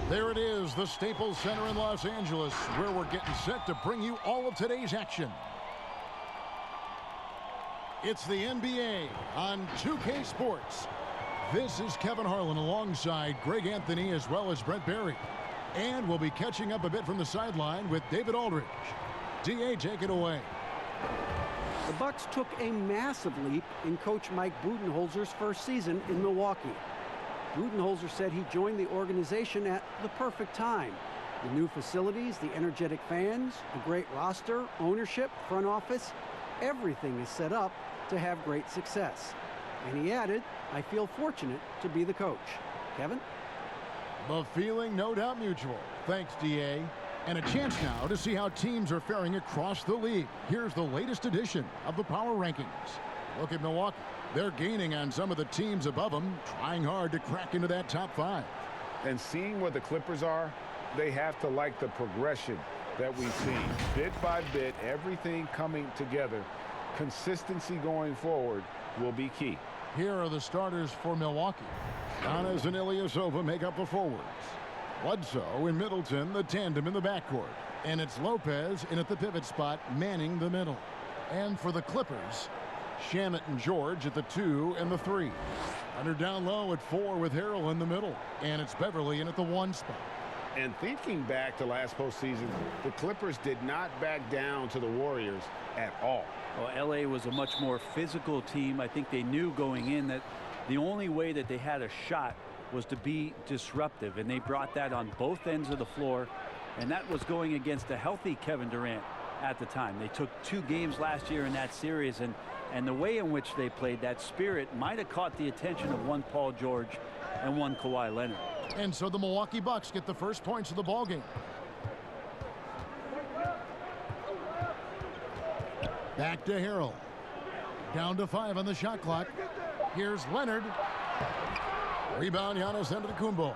There it is, the Staples Center in Los Angeles, where we're getting set to bring you all of today's action. It's the NBA on 2K Sports. This is Kevin Harlan alongside Greg Anthony as well as Brett Barry. And we'll be catching up a bit from the sideline with David Aldridge. DA, take it away. The Bucks took a massive leap in Coach Mike Budenholzer's first season in Milwaukee. Budenholzer said he joined the organization at the perfect time. The new facilities, the energetic fans, the great roster, ownership, front office, everything is set up to have great success. And he added, I feel fortunate to be the coach. Kevin? The feeling no doubt mutual. Thanks, DA. And a chance now to see how teams are faring across the league. Here's the latest edition of the Power Rankings. Look at Milwaukee. They're gaining on some of the teams above them, trying hard to crack into that top 5. And seeing what the Clippers are, they have to like the progression that we see. Bit by bit, everything coming together. Consistency going forward will be key. Here are the starters for Milwaukee. Giannis and Ilyasova make up the forwards. Bledsoe and Middleton, the tandem in the backcourt. And it's Lopez in at the pivot spot, manning the middle. And for the Clippers, Shamet and George at the 2 and the 3. Under down low at 4 with Harrell in the middle. And it's Beverly in at the 1 spot. And thinking back to last postseason, the Clippers did not back down to the Warriors at all. Well, LA was a much more physical team. I think they knew going in that the only way that they had a shot was to be disruptive, and they brought that on both ends of the floor, and that was going against a healthy Kevin Durant at the time. They took 2 games last year in that series, and the way in which they played, that spirit might have caught the attention of one Paul George and one Kawhi Leonard. And so the Milwaukee Bucks get the first points of the ballgame. Back to Harrell. Down to 5 on the shot clock. Here's Leonard. Rebound, Giannis Antetokounmpo.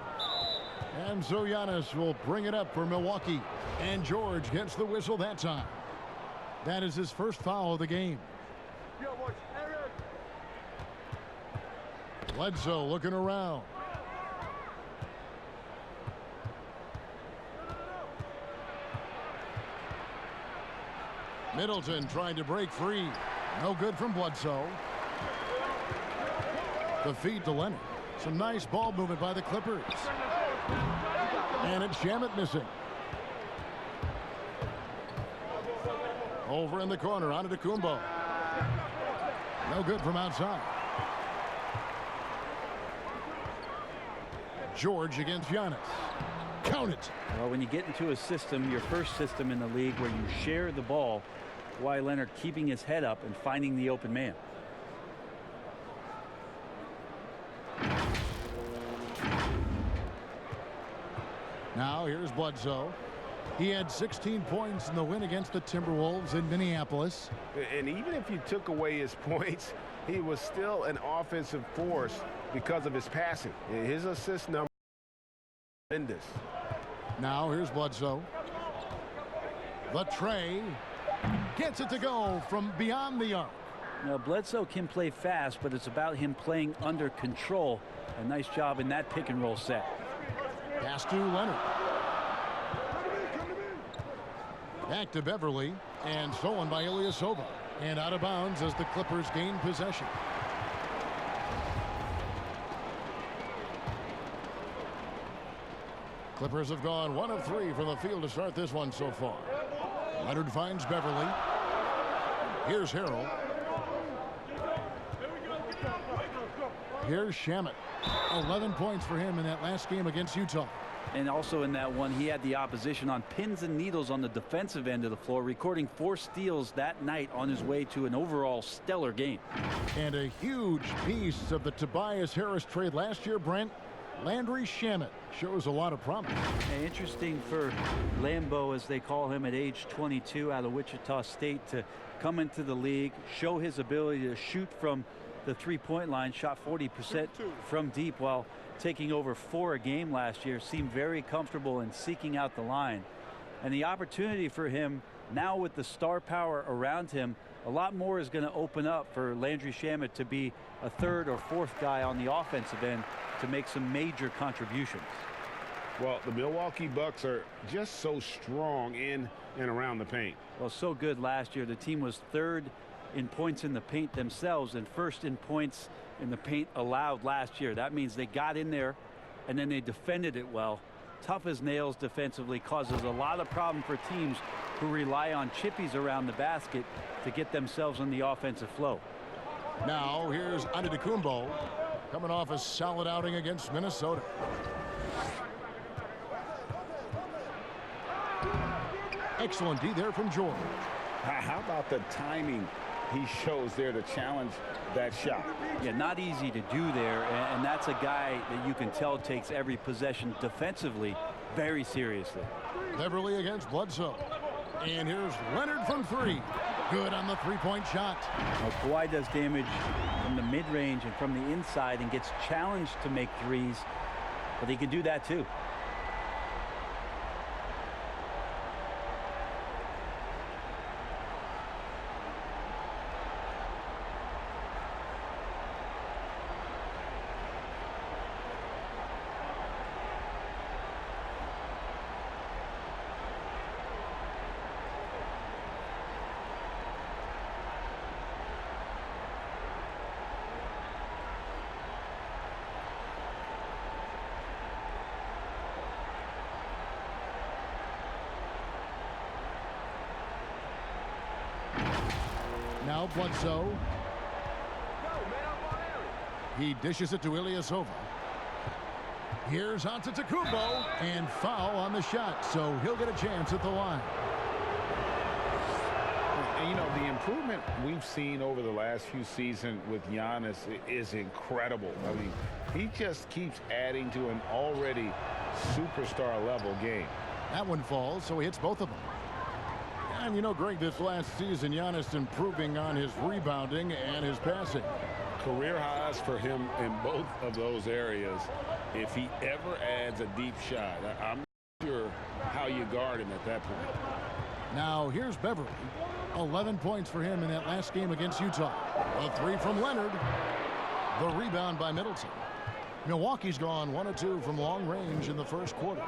And so Giannis will bring it up for Milwaukee. And George gets the whistle that time. That is his first foul of the game. Bledsoe looking around. Middleton trying to break free. No good from Bledsoe. The feed to Leonard. Some nice ball movement by the Clippers. And it's Shamet missing. Over in the corner, Antetokounmpo. No good from outside. George against Giannis. Count it. Well, when you get into a system, your first system in the league where you share the ball, Kawhi Leonard keeping his head up and finding the open man. Now here's Bledsoe. He had 16 points in the win against the Timberwolves in Minneapolis. And even if you took away his points, he was still an offensive force because of his passing. His assist number is tremendous. Now here's Bledsoe. The tray gets it to go from beyond the arc. Now Bledsoe can play fast, but it's about him playing under control. A nice job in that pick and roll set. Pass to Leonard. Back to Beverly, and stolen by Ilyasova. And out of bounds as the Clippers gain possession. Clippers have gone 1 of 3 from the field to start this one so far. Leonard finds Beverly. Here's Harrell. Here's Shamet. 11 points for him in that last game against Utah. And also in that one, he had the opposition on pins and needles on the defensive end of the floor, recording 4 steals that night on his way to an overall stellar game. And a huge piece of the Tobias Harris trade last year, Brent. Landry Shamet shows a lot of promise. And interesting for Lambeau, as they call him, at age 22 out of Wichita State, to come into the league, show his ability to shoot from the 3-point line, shot 40% from deep while taking over 4 a game last year, seemed very comfortable in seeking out the line. And the opportunity for him now with the star power around him, a lot more is going to open up for Landry Shamet to be a 3rd or 4th guy on the offensive end to make some major contributions. Well, the Milwaukee Bucks are just so strong in and around the paint. Well, so good last year. The team was third in points in the paint themselves and first in points in the paint allowed last year. That means they got in there and then they defended it well. Tough as nails defensively, causes a lot of problem for teams who rely on chippies around the basket to get themselves in the offensive flow. Now here's Antetokounmpo coming off a solid outing against Minnesota. Excellent D there from George. How about the timing he shows there to challenge that shot? Yeah, not easy to do there, and that's a guy that you can tell takes every possession defensively very seriously. Beverly against Bledsoe. And here's Leonard from three. Good on the three-point shot. Well, Kawhi does damage from the mid-range and from the inside and gets challenged to make threes, but he can do that too. Now Bledsoe. He dishes it to Ilyasova. Here's Antetokounmpo, and foul on the shot, so he'll get a chance at the line. And, you know, the improvement we've seen over the last few seasons with Giannis is incredible. I mean, he just keeps adding to an already superstar level game. That one falls, so he hits both of them. And you know, Greg, this last season, Giannis improving on his rebounding and his passing. Career highs for him in both of those areas. If he ever adds a deep shot, I'm not sure how you guard him at that point. Now here's Beverly. 11 points for him in that last game against Utah. A three from Leonard. The rebound by Middleton. Milwaukee's gone 1 of 2 from long range in the first quarter.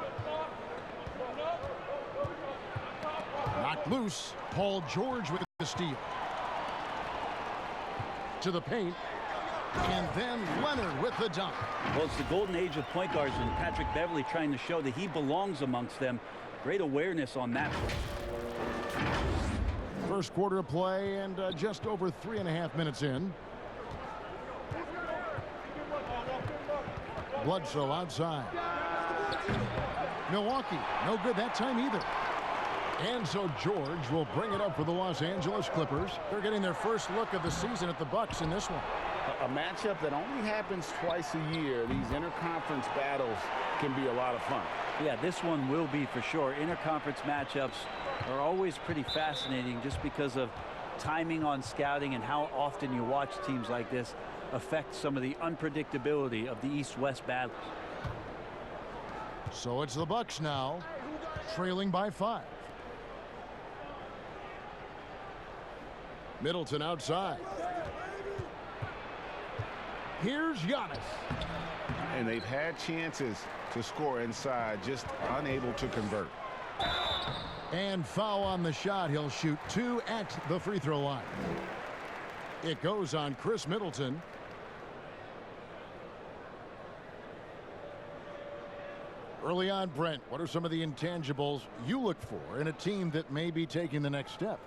Knocked loose. Paul George with the steal. To the paint. And then Leonard with the dunk. Well, it's the golden age of point guards, and Patrick Beverly trying to show that he belongs amongst them. Great awareness on that play. First quarter of play, and just over 3.5 minutes in. Bledsoe outside. Milwaukee, no good that time either. And so George will bring it up for the Los Angeles Clippers. They're getting their first look of the season at the Bucks in this one. A matchup that only happens twice a year. These interconference battles can be a lot of fun. Yeah, this one will be for sure. Interconference matchups are always pretty fascinating just because of timing on scouting and how often you watch teams like this affect some of the unpredictability of the East-West battles. So it's the Bucks now, trailing by 5. Middleton outside. Here's Giannis. And they've had chances to score inside, just unable to convert. And foul on the shot. He'll shoot 2 at the free throw line. It goes on Chris Middleton. Early on, Brent, what are some of the intangibles you look for in a team that may be taking the next step?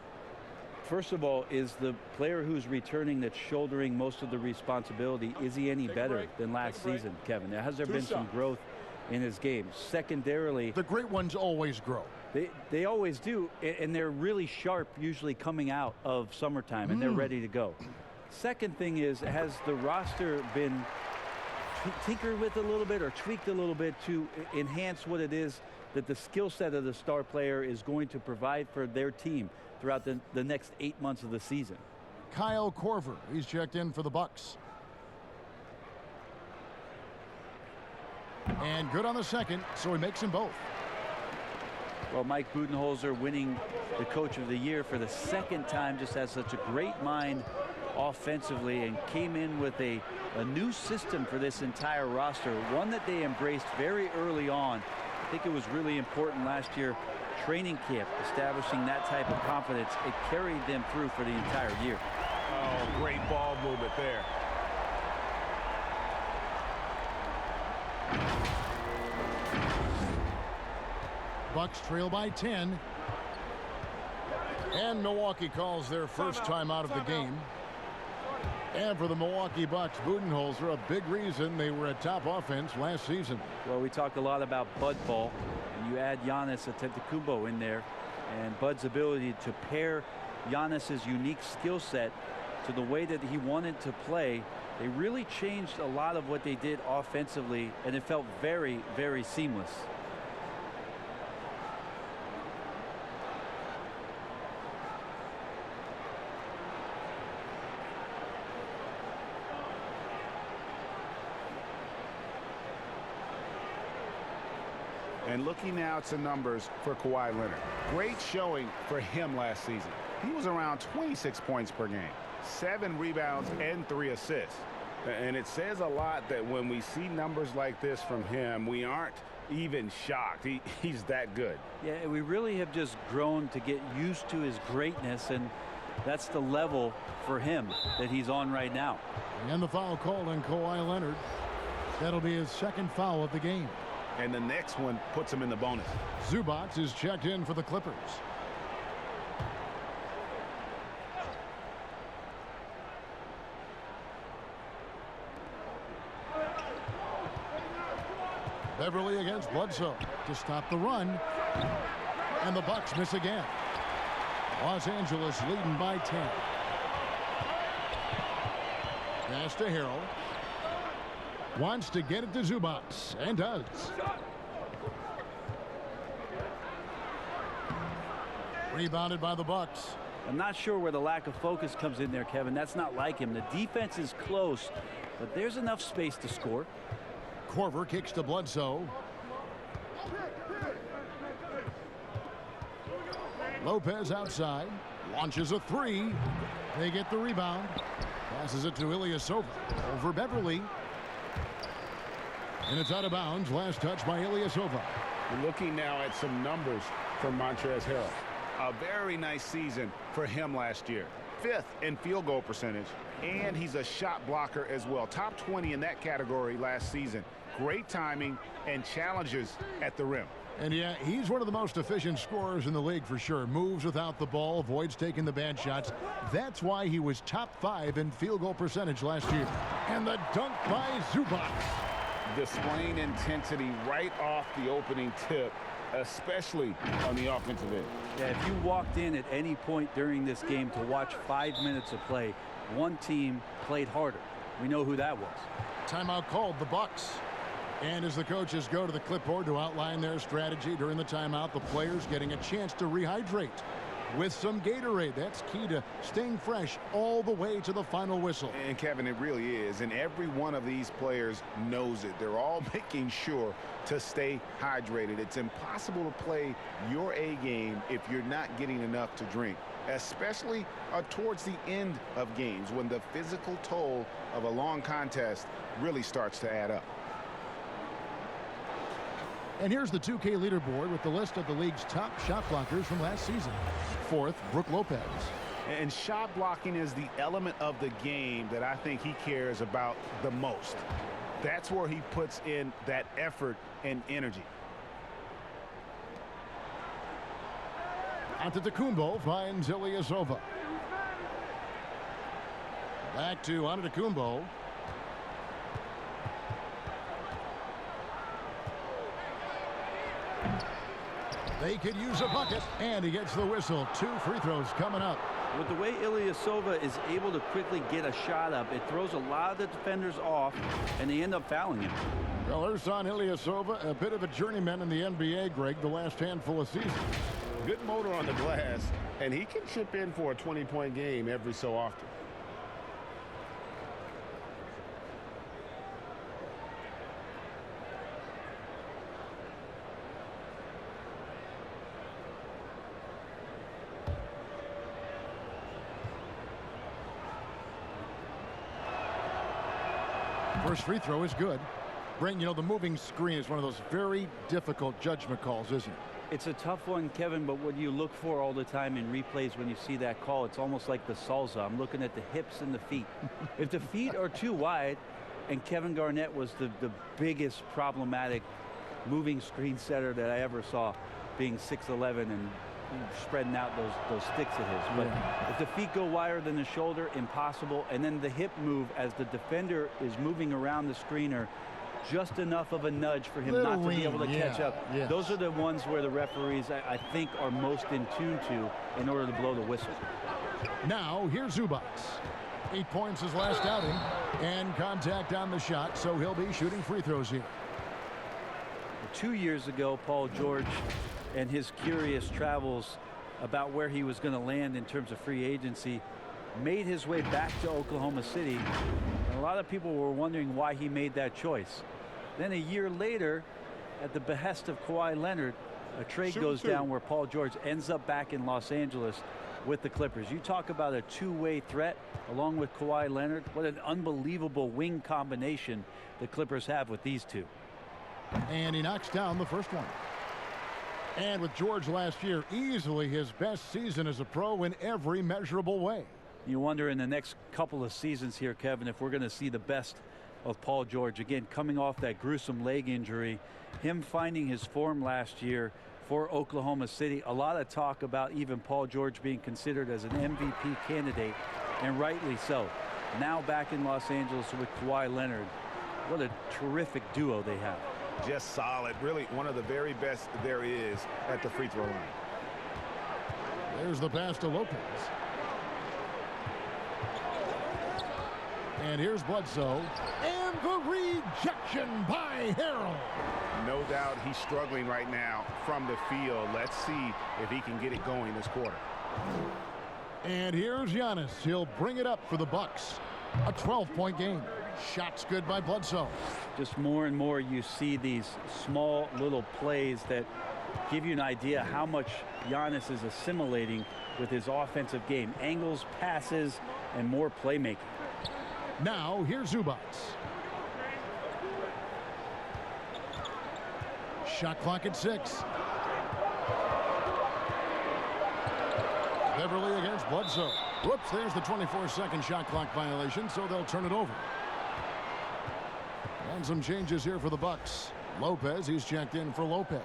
First of all, is the player who's returning that's shouldering most of the responsibility, is he any better than last season, Kevin? Has there been some growth in his game? Secondarily, the great ones always grow. They always do, and they're really sharp usually coming out of summertime, and they're ready to go. Second thing is, has the roster been tinkered with a little bit or tweaked a little bit to enhance what it is that the skill set of the star player is going to provide for their team throughout the next 8 months of the season? Kyle Korver, he's checked in for the Bucks. And good on the second, so he makes them both. Well, Mike Budenholzer winning the Coach of the Year for the second time, just has such a great mind offensively and came in with a new system for this entire roster, one that they embraced very early on think it was really important last year, training camp, establishing that type of confidence. It carried them through for the entire year. Oh, great ball movement there. Bucks trail by 10. And Milwaukee calls their first time out of the game. And for the Milwaukee Bucks, Budenholzer, a big reason they were a top offense last season. Well, we talk a lot about Bud ball, and you add Giannis Antetokounmpo in there, and Bud's ability to pair Giannis's unique skill set to the way that he wanted to play. They really changed a lot of what they did offensively, and it felt very, very seamless. And looking now to numbers for Kawhi Leonard. Great showing for him last season. He was around 26 points per game, 7 rebounds and 3 assists. And it says a lot that when we see numbers like this from him, we aren't even shocked. He's that good. Yeah, we really have just grown to get used to his greatness, and that's the level for him that he's on right now. And the foul called on Kawhi Leonard. That'll be his second foul of the game. And the next one puts him in the bonus. Zubac is checked in for the Clippers. Beverly against Bledsoe to stop the run. And the Bucks miss again. Los Angeles leading by 10. Pass to Harrell. Wants to get it to Zubac, and does. Rebounded by the Bucks. I'm not sure where the lack of focus comes in there, Kevin. That's not like him. The defense is close, but there's enough space to score. Korver kicks to Bledsoe. Lopez outside. Launches a three. They get the rebound. Passes it to Ilyasova. Over Beverly. And it's out of bounds. Last touch by Ilyasova. Looking now at some numbers from Montrezl Harrell. A very nice season for him last year. 5th in field goal percentage, and he's a shot blocker as well. Top 20 in that category last season. Great timing and challenges at the rim. And yeah, he's one of the most efficient scorers in the league for sure. Moves without the ball, avoids taking the bad shots. That's why he was top 5 in field goal percentage last year. And the dunk by Zubac. Displaying intensity right off the opening tip, especially on the offensive end. Yeah, if you walked in at any point during this game to watch 5 minutes of play, one team played harder. We know who that was. Timeout called, the Bucks. And as the coaches go to the clipboard to outline their strategy during the timeout, the players getting a chance to rehydrate with some Gatorade. That's key to staying fresh all the way to the final whistle. And Kevin, it really is. And every one of these players knows it. They're all making sure to stay hydrated. It's impossible to play your A game if you're not getting enough to drink, especially towards the end of games when the physical toll of a long contest really starts to add up. And here's the 2K leaderboard with the list of the league's top shot blockers from last season. 4th, Brook Lopez. And shot blocking is the element of the game that I think he cares about the most. That's where he puts in that effort and energy. Antetokounmpo finds Ilyasova. Back to Antetokounmpo. They could use a bucket, and he gets the whistle. 2 free throws coming up. With the way Ilyasova is able to quickly get a shot up, it throws a lot of the defenders off, and they end up fouling him. Well, Ersan Ilyasova, a bit of a journeyman in the NBA, Greg, the last handful of seasons. Good motor on the glass, and he can chip in for a 20-point game every so often. First free throw is good. Brent, you know, the moving screen is one of those very difficult judgment calls, isn't it? It's a tough one, Kevin, but what you look for all the time in replays when you see that call, it's almost like the salsa. I'm looking at the hips and the feet. If the feet are too wide, and Kevin Garnett was the biggest problematic moving screen setter that I ever saw, being 6'11" and spreading out those sticks of his. But if the feet go wider than the shoulder, impossible. And then the hip move as the defender is moving around the screener, just enough of a nudge for him not to be able to catch up. Yes. Those are the ones where the referees, I think, are most in tune to in order to blow the whistle. Now, here's Zubac. 8 points his last outing, and contact on the shot, so he'll be shooting free throws here. 2 years ago, Paul George and his curious travels about where he was going to land in terms of free agency made his way back to Oklahoma City. And a lot of people were wondering why he made that choice. Then a year later, at the behest of Kawhi Leonard, a trade goes down where Paul George ends up back in Los Angeles with the Clippers. You talk about a two-way threat along with Kawhi Leonard. What an unbelievable wing combination the Clippers have with these two. And he knocks down the first one. And with George last year, easily his best season as a pro in every measurable way. You wonder in the next couple of seasons here, Kevin, if we're going to see the best of Paul George. Again, coming off that gruesome leg injury, him finding his form last year for Oklahoma City. A lot of talk about even Paul George being considered as an MVP candidate, and rightly so. Now back in Los Angeles with Kawhi Leonard. What a terrific duo they have. Just solid. Really one of the very best there is at the free throw line. There's the pass to Lopez. And here's Bledsoe. And the rejection by Harrell. No doubt he's struggling right now from the field. Let's see if he can get it going this quarter. And here's Giannis. He'll bring it up for the Bucks. A 12-point game. Shots good by Bledsoe. Just more and more you see these small little plays that give you an idea how much Giannis is assimilating with his offensive game. Angles, passes, and more playmaking. Now, here's Zubac. Shot clock at 6. Beverly against Bledsoe. Whoops, there's the 24-second shot clock violation, so they'll turn it over. And some changes here for the Bucks. Lopez, he's checked in for Lopez.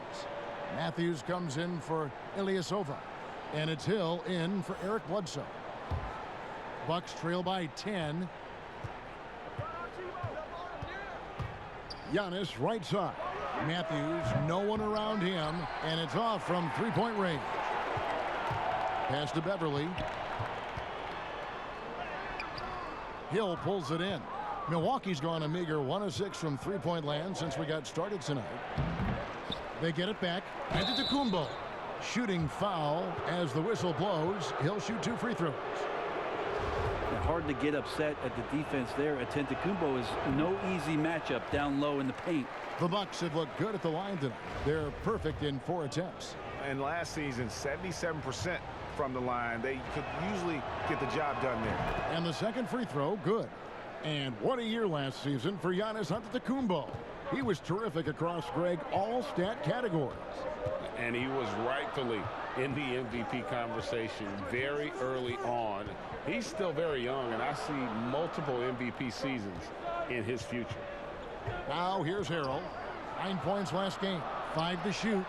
Matthews comes in for Ilyasova. And it's Hill in for Eric Bledsoe. Bucks trail by 10. Giannis right side. Matthews, no one around him, and it's off from three-point range. Pass to Beverly. Hill pulls it in. Milwaukee's gone a meager 1 of 6 from three-point land since we got started tonight. They get it back. Antetokounmpo. Shooting foul as the whistle blows. He'll shoot 2 free throws. Hard to get upset at the defense there. Antetokounmpo is no easy matchup down low in the paint. The Bucks have looked good at the line tonight. They're perfect in 4 attempts. And last season, 77% from the line. They could usually get the job done there. And the second free throw, good. And what a year last season for Giannis Antetokounmpo. He was terrific across, Greg, all stat categories. And he was rightfully in the MVP conversation very early on. He's still very young, and I see multiple MVP seasons in his future. Now here's Harrell. 9 points last game. 5 to shoot.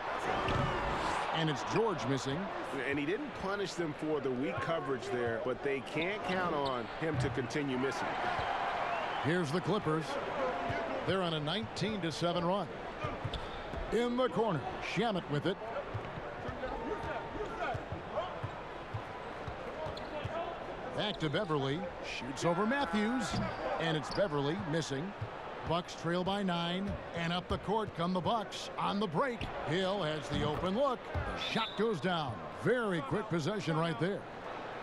And it's George missing. And he didn't punish them for the weak coverage there, but they can't count on him to continue missing. Here's the Clippers. They're on a 19-7 run. In the corner, Shamet with it. Back to Beverly. Shoots over Matthews. And it's Beverly missing. Bucks trail by 9. And up the court come the Bucks on the break. Hill has the open look. The shot goes down. Very quick possession right there.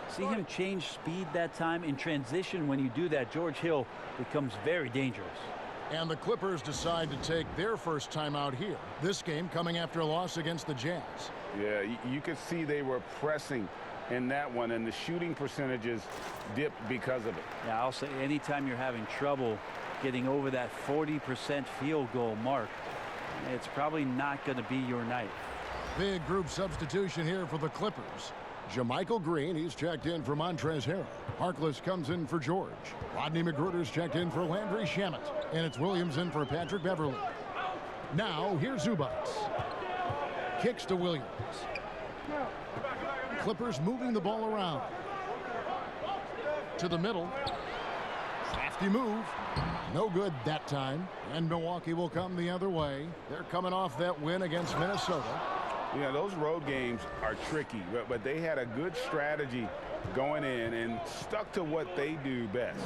See him change speed that time in transition. When you do that, George Hill becomes very dangerous. And the Clippers decide to take their first time out here. This game coming after a loss against the Jazz. Yeah, you could see they were pressing in that one, and the shooting percentages dipped because of it. Yeah, I'll say anytime you're having trouble getting over that 40% field goal mark, it's probably not going to be your night. Big group substitution here for the Clippers. Jermichael Green, he's checked in for Montrezl Harrell. Harkless comes in for George. Rodney McGruder's checked in for Landry Shamet. And it's Williams in for Patrick Beverly. Now, here's Zubats. Kicks to Williams. Clippers moving the ball around. To the middle. Crafty move. No good that time. And Milwaukee will come the other way. They're coming off that win against Minnesota. Yeah, those road games are tricky, but they had a good strategy going in and stuck to what they do best.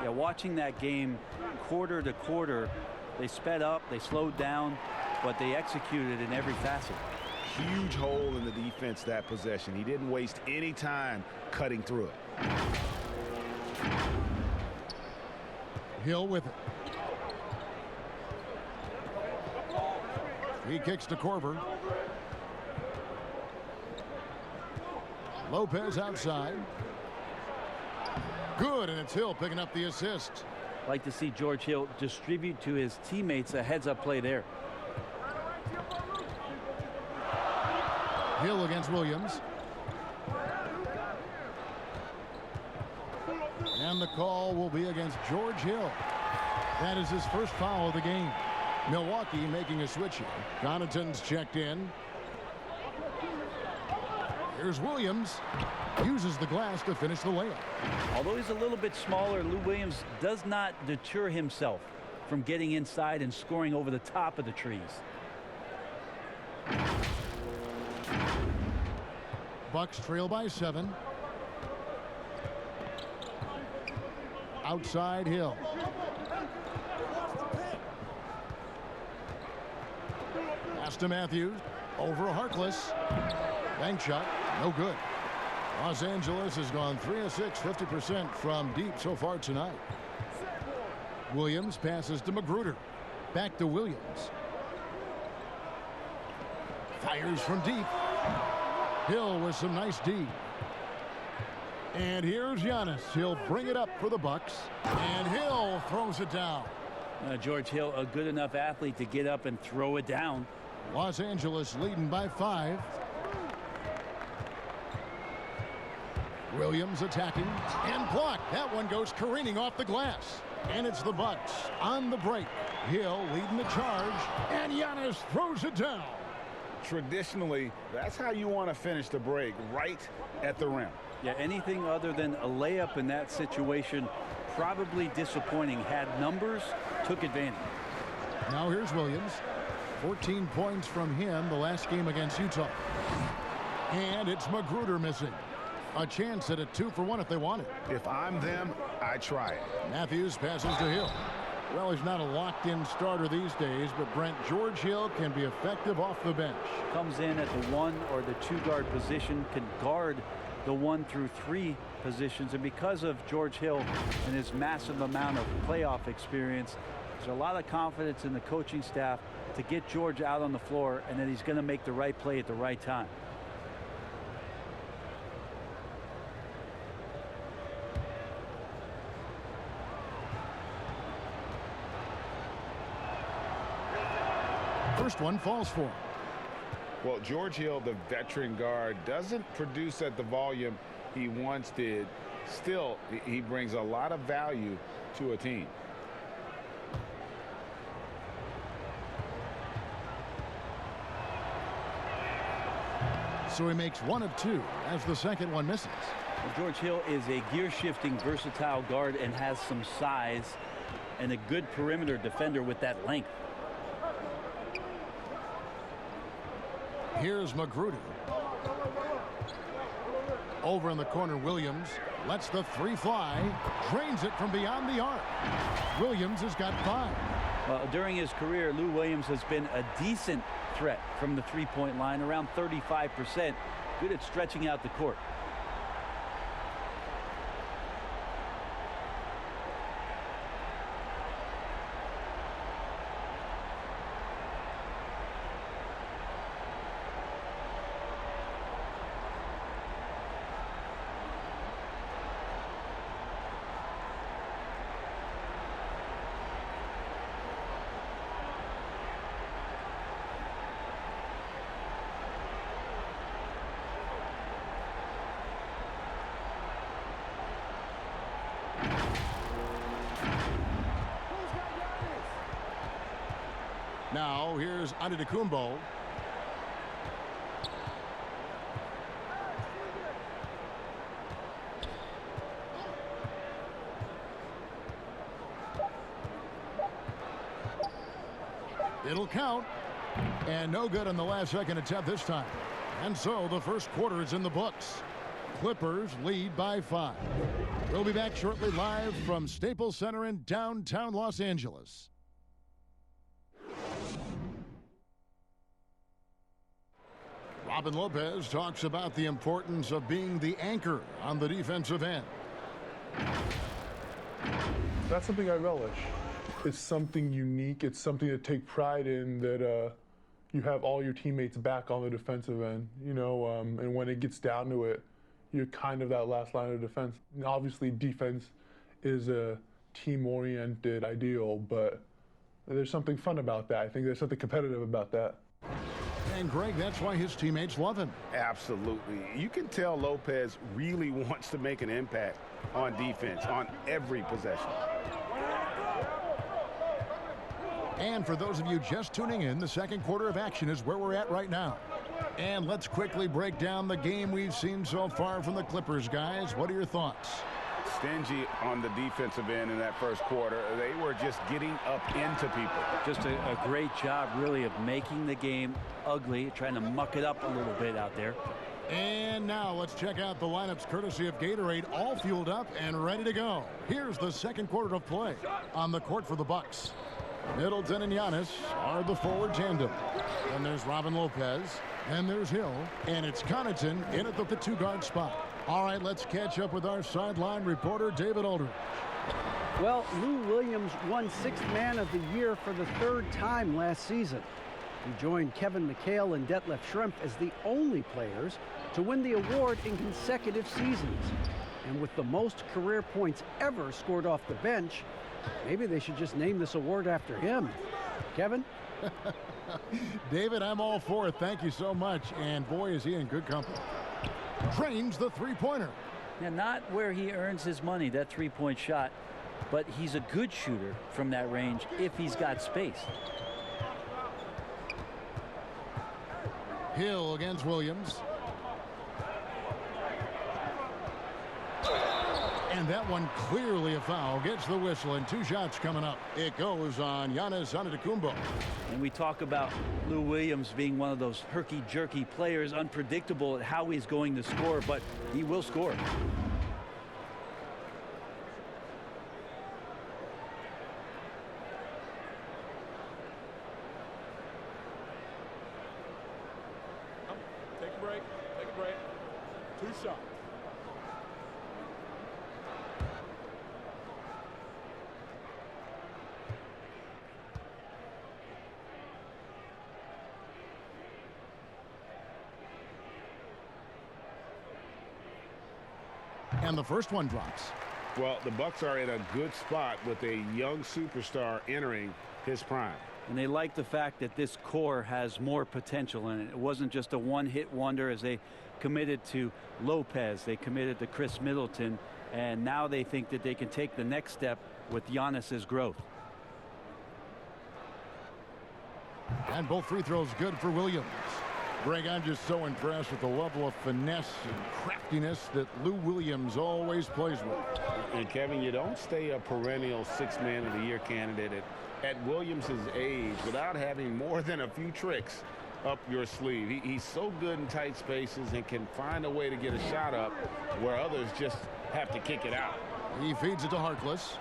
Yeah, watching that game quarter to quarter, they sped up, they slowed down, but they executed in every facet. Huge hole in the defense that possession. He didn't waste any time cutting through it. Hill with it. He kicks to Korver. Lopez outside. Good, and it's Hill picking up the assist. Like to see George Hill distribute to his teammates a heads-up play there. Hill against Williams. And the call will be against George Hill. That is his first foul of the game. Milwaukee making a switch here. Connaughton's checked in. Here's Williams. Uses the glass to finish the layup. Although he's a little bit smaller, Lou Williams does not deter himself from getting inside and scoring over the top of the trees. Bucks trail by 7. Outside Hill. Pass to Matthews. Over Harkless. Bank shot. No good. Los Angeles has gone 3 of 6, 50% from deep so far tonight. Williams passes to McGruder. Back to Williams. Fires from deep. Hill with some nice D. And here's Giannis. He'll bring it up for the Bucks. And Hill throws it down. George Hill, a good enough athlete to get up and throw it down. Los Angeles leading by 5. Williams attacking and blocked. That one goes careening off the glass. And it's the Bucks on the break. Hill leading the charge. And Giannis throws it down. Traditionally, that's how you want to finish the break, right at the rim. Yeah, anything other than a layup in that situation, probably disappointing. Had numbers, took advantage. Now here's Williams. 14 points from him the last game against Utah. And it's McGruder missing. A chance at a 2-for-1 if they want it. If I'm them, I try it. Matthews passes to Hill. Well, he's not a locked-in starter these days, but Brent, George Hill can be effective off the bench. Comes in at the 1 or the 2 guard position, can guard the 1 through 3 positions, and because of George Hill and his massive amount of playoff experience, there's a lot of confidence in the coaching staff to get George out on the floor, and that he's going to make the right play at the right time. First one falls for him. Well, George Hill, the veteran guard, doesn't produce at the volume he once did. Still, he brings a lot of value to a team. So he makes 1 of 2 as the second one misses. Well, George Hill is a gear-shifting, versatile guard and has some size and a good perimeter defender with that length. Here's McGruder. Over in the corner, Williams lets the 3 fly, drains it from beyond the arc. Williams has got 5. Well, during his career, Lou Williams has been a decent threat from the three-point line, around 35%. Good at stretching out the court. Now here's Antetokounmpo. It'll count. And no good on the last second attempt this time. And so the first quarter is in the books. Clippers lead by 5. We'll be back shortly live from Staples Center in downtown Los Angeles. Robin Lopez talks about the importance of being the anchor on the defensive end. That's something I relish. It's something unique. It's something to take pride in, that you have all your teammates back on the defensive end, and when it gets down to it, you're kind of that last line of defense. And obviously, defense is a team-oriented ideal, but there's something fun about that. I think there's something competitive about that. And Greg, that's why his teammates love him. Absolutely. You can tell Lopez really wants to make an impact on defense on every possession. And for those of you just tuning in, the second quarter of action is where we're at right now. And let's quickly break down the game we've seen so far from the Clippers, guys. What are your thoughts? Stingy on the defensive end in that first quarter. They were just getting up into people. Just a great job, really, of making the game ugly, trying to muck it up a little bit out there. And now let's check out the lineups courtesy of Gatorade, all fueled up and ready to go. Here's the second quarter of play. On the court for the Bucks, Middleton and Giannis are the forward tandem. Then there's Robin Lopez, and there's Hill, and it's Connaughton in at the two-guard spot. All right, let's catch up with our sideline reporter, David Aldridge. Well, Lou Williams won Sixth Man of the Year for the 3rd time last season. He joined Kevin McHale and Detlef Schrempf as the only players to win the award in consecutive seasons. And with the most career points ever scored off the bench, maybe they should just name this award after him. Kevin? David, I'm all for it. Thank you so much. And boy, is he in good company. Trains the three-pointer. Now, not where he earns his money, that three-point shot, but he's a good shooter from that range if he's got space. Hill against Williams. And that one clearly a foul. Gets the whistle, and 2 shots coming up. It goes on Giannis Antetokounmpo. And we talk about Lou Williams being one of those herky-jerky players, unpredictable at how he's going to score, but he will score. Take a break. Take a break. 2 shots. And the first one drops. Well, the Bucks are in a good spot with a young superstar entering his prime. And they like the fact that this core has more potential in it. It wasn't just a one-hit wonder as they committed to Lopez. They committed to Chris Middleton. And now they think that they can take the next step with Giannis's growth. And both free throws good for Williams. Greg, I'm just so impressed with the level of finesse and craftiness that Lou Williams always plays with. And Kevin, you don't stay a perennial Sixth Man of the Year candidate at Williams's age without having more than a few tricks up your sleeve. He's so good in tight spaces and can find a way to get a shot up where others just have to kick it out. He feeds it to Harkless.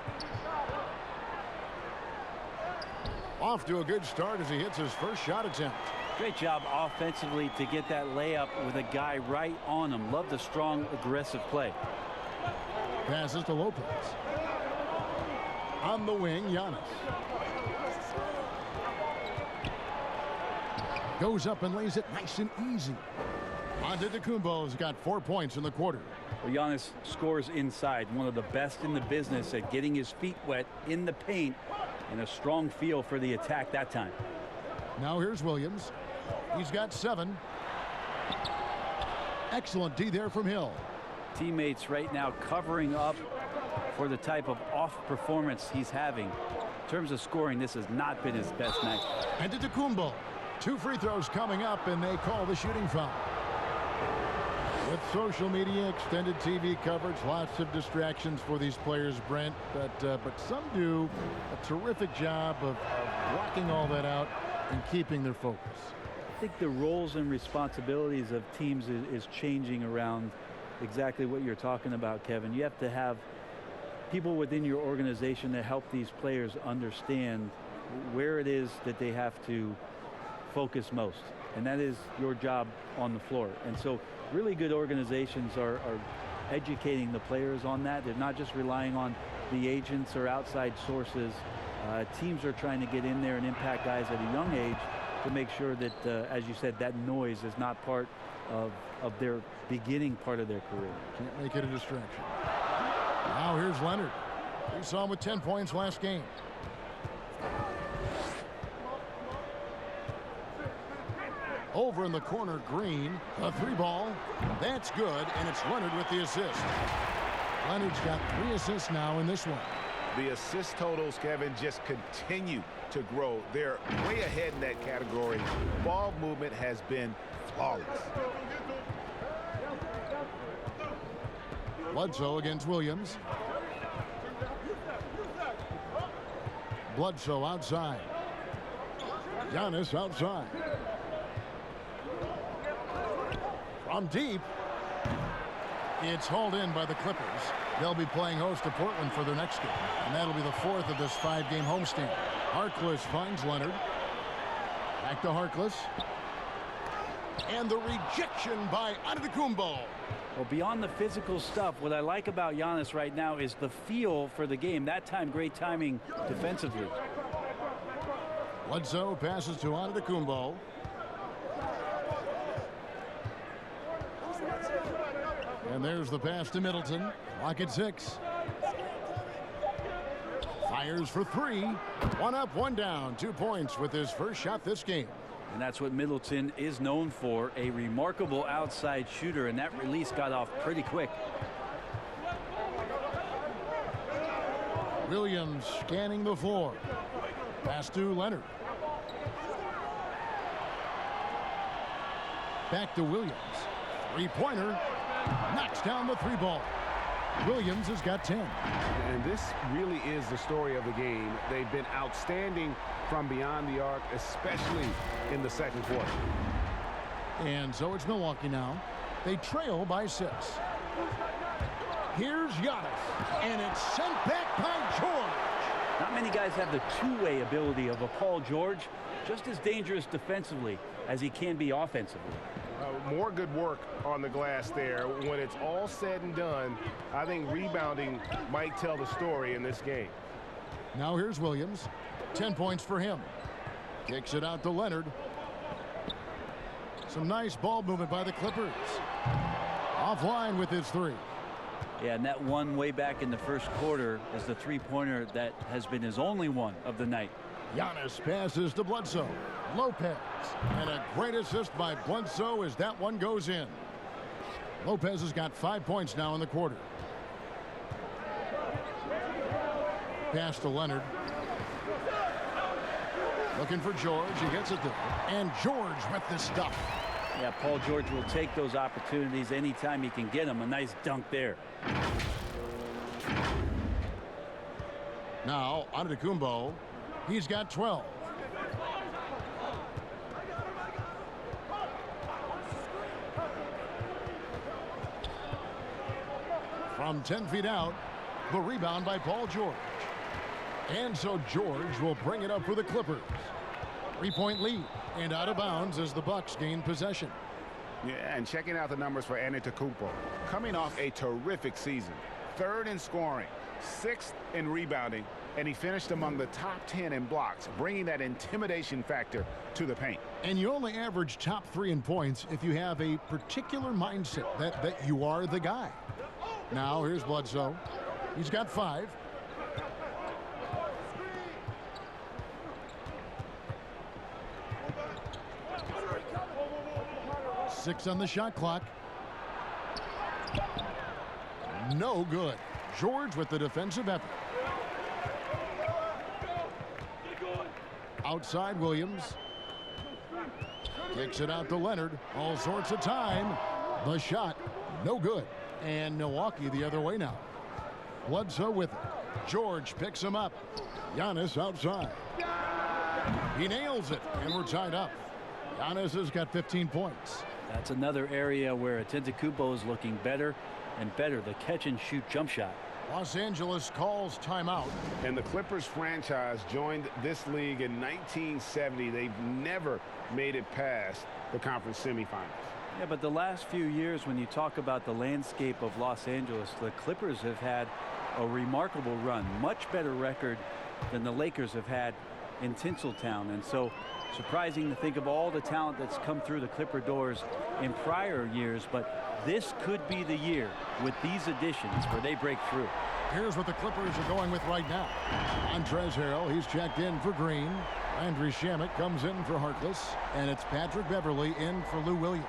Off to a good start as he hits his first shot attempt. Great job offensively to get that layup with a guy right on him. Love the strong, aggressive play. Passes to Lopez. On the wing, Giannis. Goes up and lays it nice and easy. Antetokounmpo's got 4 points in the quarter. Well, Giannis scores inside. One of the best in the business at getting his feet wet in the paint, and a strong feel for the attack that time. Now here's Williams. He's got 7. Excellent D there from Hill. Teammates right now covering up for the type of off performance he's having. In terms of scoring, this has not been his best night. And to Tecumbo. 2 free throws coming up, and they call the shooting foul. With social media, extended TV coverage, lots of distractions for these players, Brent. But some do a terrific job of blocking all that out and keeping their focus. I think the roles and responsibilities of teams is changing around exactly what you're talking about, Kevin. You have to have people within your organization that help these players understand where it is that they have to focus most. And that is your job on the floor. And so really good organizations are educating the players on that. They're not just relying on the agents or outside sources. Teams are trying to get in there and impact guys at a young age to make sure that, as you said, that noise is not part of their beginning part of their career. Can't make it a distraction. Now here's Leonard. We saw him with 10 points last game. Over in the corner, Green, a 3-ball. That's good, and it's Leonard with the assist. Leonard's got 3 assists now in this one. The assist totals, Kevin, just continue to grow. They're way ahead in that category. Ball movement has been flawless. Bledsoe against Williams. Bledsoe outside. Giannis outside. From deep. It's hauled in by the Clippers. They'll be playing host to Portland for their next game. And that'll be the 4th of this 5-game homestand. Harkless finds Leonard. Back to Harkless. And the rejection by Antetokounmpo. Well, beyond the physical stuff, what I like about Giannis right now is the feel for the game. That time, great timing defensively. Bledsoe passes to Antetokounmpo. And there's the pass to Middleton. Clock at 6. Fires for 3. 1 up, 1 down. 2 points with his first shot this game. And that's what Middleton is known for, a remarkable outside shooter, and that release got off pretty quick. Williams scanning the floor. Pass to Leonard. Back to Williams. 3-pointer. Knocks down the 3-ball. Williams has got 10. And this really is the story of the game. They've been outstanding from beyond the arc, especially in the second quarter. And so it's Milwaukee now. They trail by 6. Here's Giannis. And it's sent back by George. Not many guys have the two-way ability of a Paul George. Just as dangerous defensively as he can be offensively. More good work on the glass there. When it's all said and done, I think rebounding might tell the story in this game. Now here's Williams. 10 points for him. Kicks it out to Leonard. Some nice ball movement by the Clippers. Offline with his 3. Yeah, and that one way back in the first quarter is the 3-pointer that has been his only one of the night. Giannis passes to Bledsoe. Lopez. And a great assist by Bledsoe as that one goes in. Lopez has got 5 points now in the quarter. Pass to Leonard. Looking for George. He gets it there. And George with the stuff. Yeah, Paul George will take those opportunities anytime he can get them. A nice dunk there. Now, Antetokounmpo. He's got 12. From 10 feet out, the rebound by Paul George. And so George will bring it up for the Clippers. 3-point lead and out of bounds as the Bucks gain possession. Yeah, and checking out the numbers for Antetokounmpo. Coming off a terrific season. 3rd in scoring, 6th in rebounding, and he finished among the top 10 in blocks, bringing that intimidation factor to the paint. And you only average top 3 in points if you have a particular mindset that you are the guy. Now here's Bledsoe. He's got 5. Six on the shot clock. No good. George with the defensive effort. Outside Williams. Kicks it out to Leonard. All sorts of time. The shot, no good. And Milwaukee the other way now. Bledsoe with it. George picks him up. Giannis outside. He nails it, and we're tied up. Giannis has got 15 points. That's another area where Antetokounmpo is looking better and better. The catch-and-shoot jump shot. Los Angeles calls timeout. And the Clippers franchise joined this league in 1970. They've never made it past the conference semifinals. Yeah, but the last few years, when you talk about the landscape of Los Angeles, the Clippers have had a remarkable run. Much better record than the Lakers have had in Tinseltown. And so surprising to think of all the talent that's come through the Clipper doors in prior years. But this could be the year with these additions where they break through. Here's what the Clippers are going with right now. Montrezl Harrell, he's checked in for Green. Landry Shamet comes in for Harkless. And it's Patrick Beverley in for Lou Williams.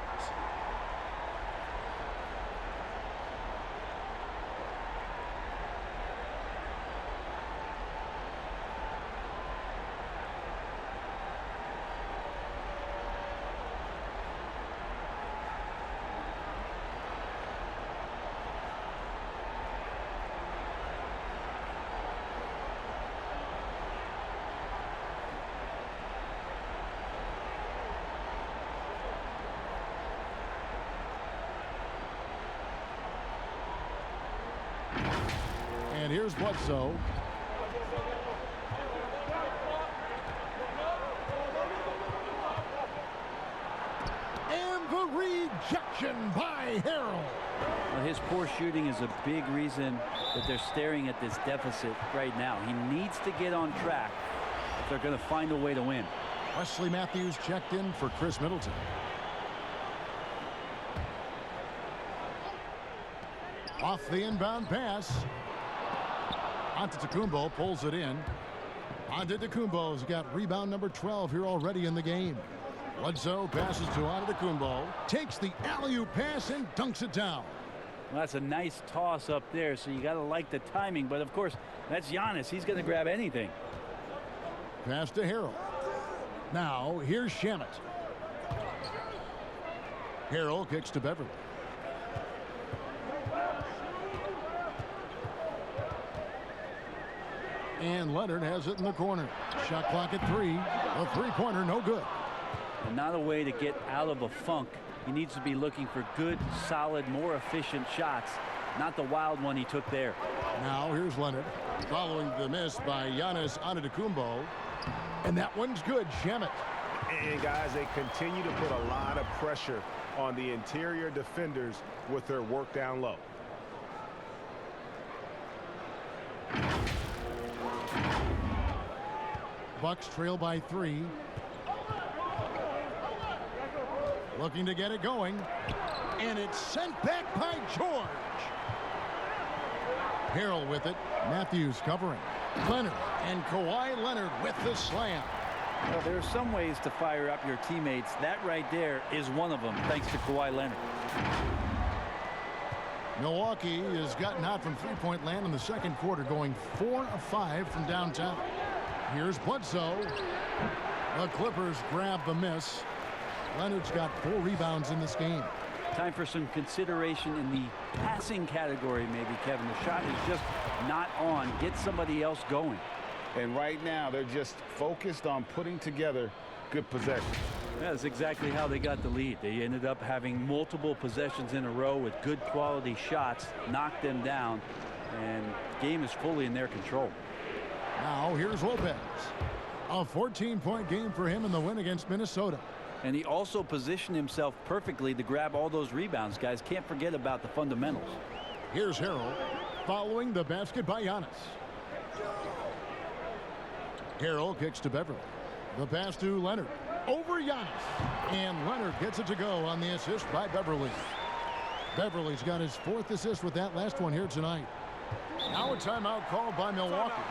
And here's Bledsoe. And the rejection by Harrell. Well, his poor shooting is a big reason that they're staring at this deficit right now. He needs to get on track if they're going to find a way to win. Wesley Matthews checked in for Chris Middleton. Off the inbound pass. Antetokounmpo pulls it in. Antetokounmpo's got rebound number 12 here already in the game. Bledsoe passes to Antetokounmpo. Takes the alley-oop pass and dunks it down. Well, that's a nice toss up there, so you got to like the timing. But, of course, that's Giannis. He's going to grab anything. Pass to Harrell. Now, here's Shamet. Harrell kicks to Beverley. And Leonard has it in the corner. Shot clock at 3. A three-pointer, no good. And not a way to get out of a funk. He needs to be looking for good, solid, more efficient shots, not the wild one he took there. Now here's Leonard following the miss by Giannis Antetokounmpo. And that one's good. Shamet. And guys, they continue to put a lot of pressure on the interior defenders with their work down low. Bucks trail by 3. Looking to get it going. And it's sent back by George. Harrell with it. Matthews covering. Leonard and Kawhi Leonard with the slam. Well, there are some ways to fire up your teammates. That right there is one of them, thanks to Kawhi Leonard. Milwaukee has gotten out from three-point land in the second quarter, going 4 of 5 from downtown. Here's Bledsoe. The Clippers grab the miss. Leonard's got 4 rebounds in this game. Time for some consideration in the passing category, maybe, Kevin. The shot is just not on. Get somebody else going. And right now, they're just focused on putting together good possession. Yeah, that's exactly how they got the lead. They ended up having multiple possessions in a row with good quality shots, knocked them down, and the game is fully in their control. Now here's Lopez. A 14-point game for him in the win against Minnesota. And he also positioned himself perfectly to grab all those rebounds, guys. Can't forget about the fundamentals. Here's Harrell following the basket by Giannis. Harrell kicks to Beverley. The pass to Leonard. Over Giannis. And Leonard gets it to go on the assist by Beverley. Beverley's got his 4th assist with that last one here tonight. Now a timeout called by Milwaukee.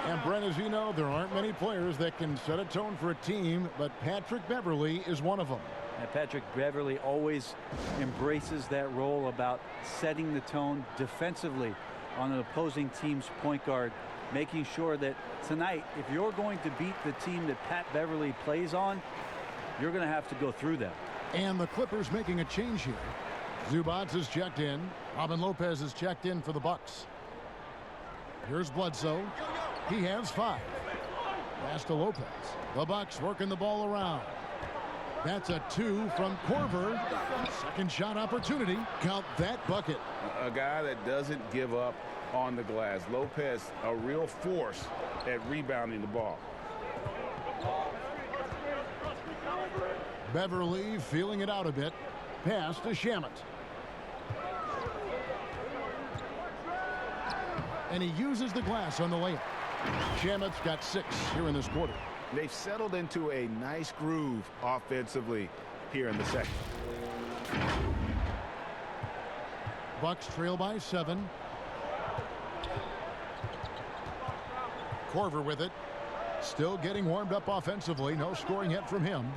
And Brent, as you know, there aren't many players that can set a tone for a team, but Patrick Beverley is one of them. And Patrick Beverley always embraces that role about setting the tone defensively on an opposing team's point guard. making sure that tonight, if you're going to beat the team that Pat Beverly plays on, you're going to have to go through them. And the Clippers making a change here. Zubats is checked in. Robin Lopez is checked in for the Bucks. Here's Bledsoe. He has 5. Pass to Lopez. The Bucks working the ball around. That's a 2 from Korver. Second shot opportunity. Count that bucket. A guy that doesn't give up on the glass. Lopez, a real force at rebounding the ball. Beverly feeling it out a bit. Pass to Shamet. And he uses the glass on the layup. Shamet's got 6 here in this quarter. They've settled into a nice groove offensively here in the second. Bucks trail by 7. Korver with it. Still getting warmed up offensively. No scoring yet from him.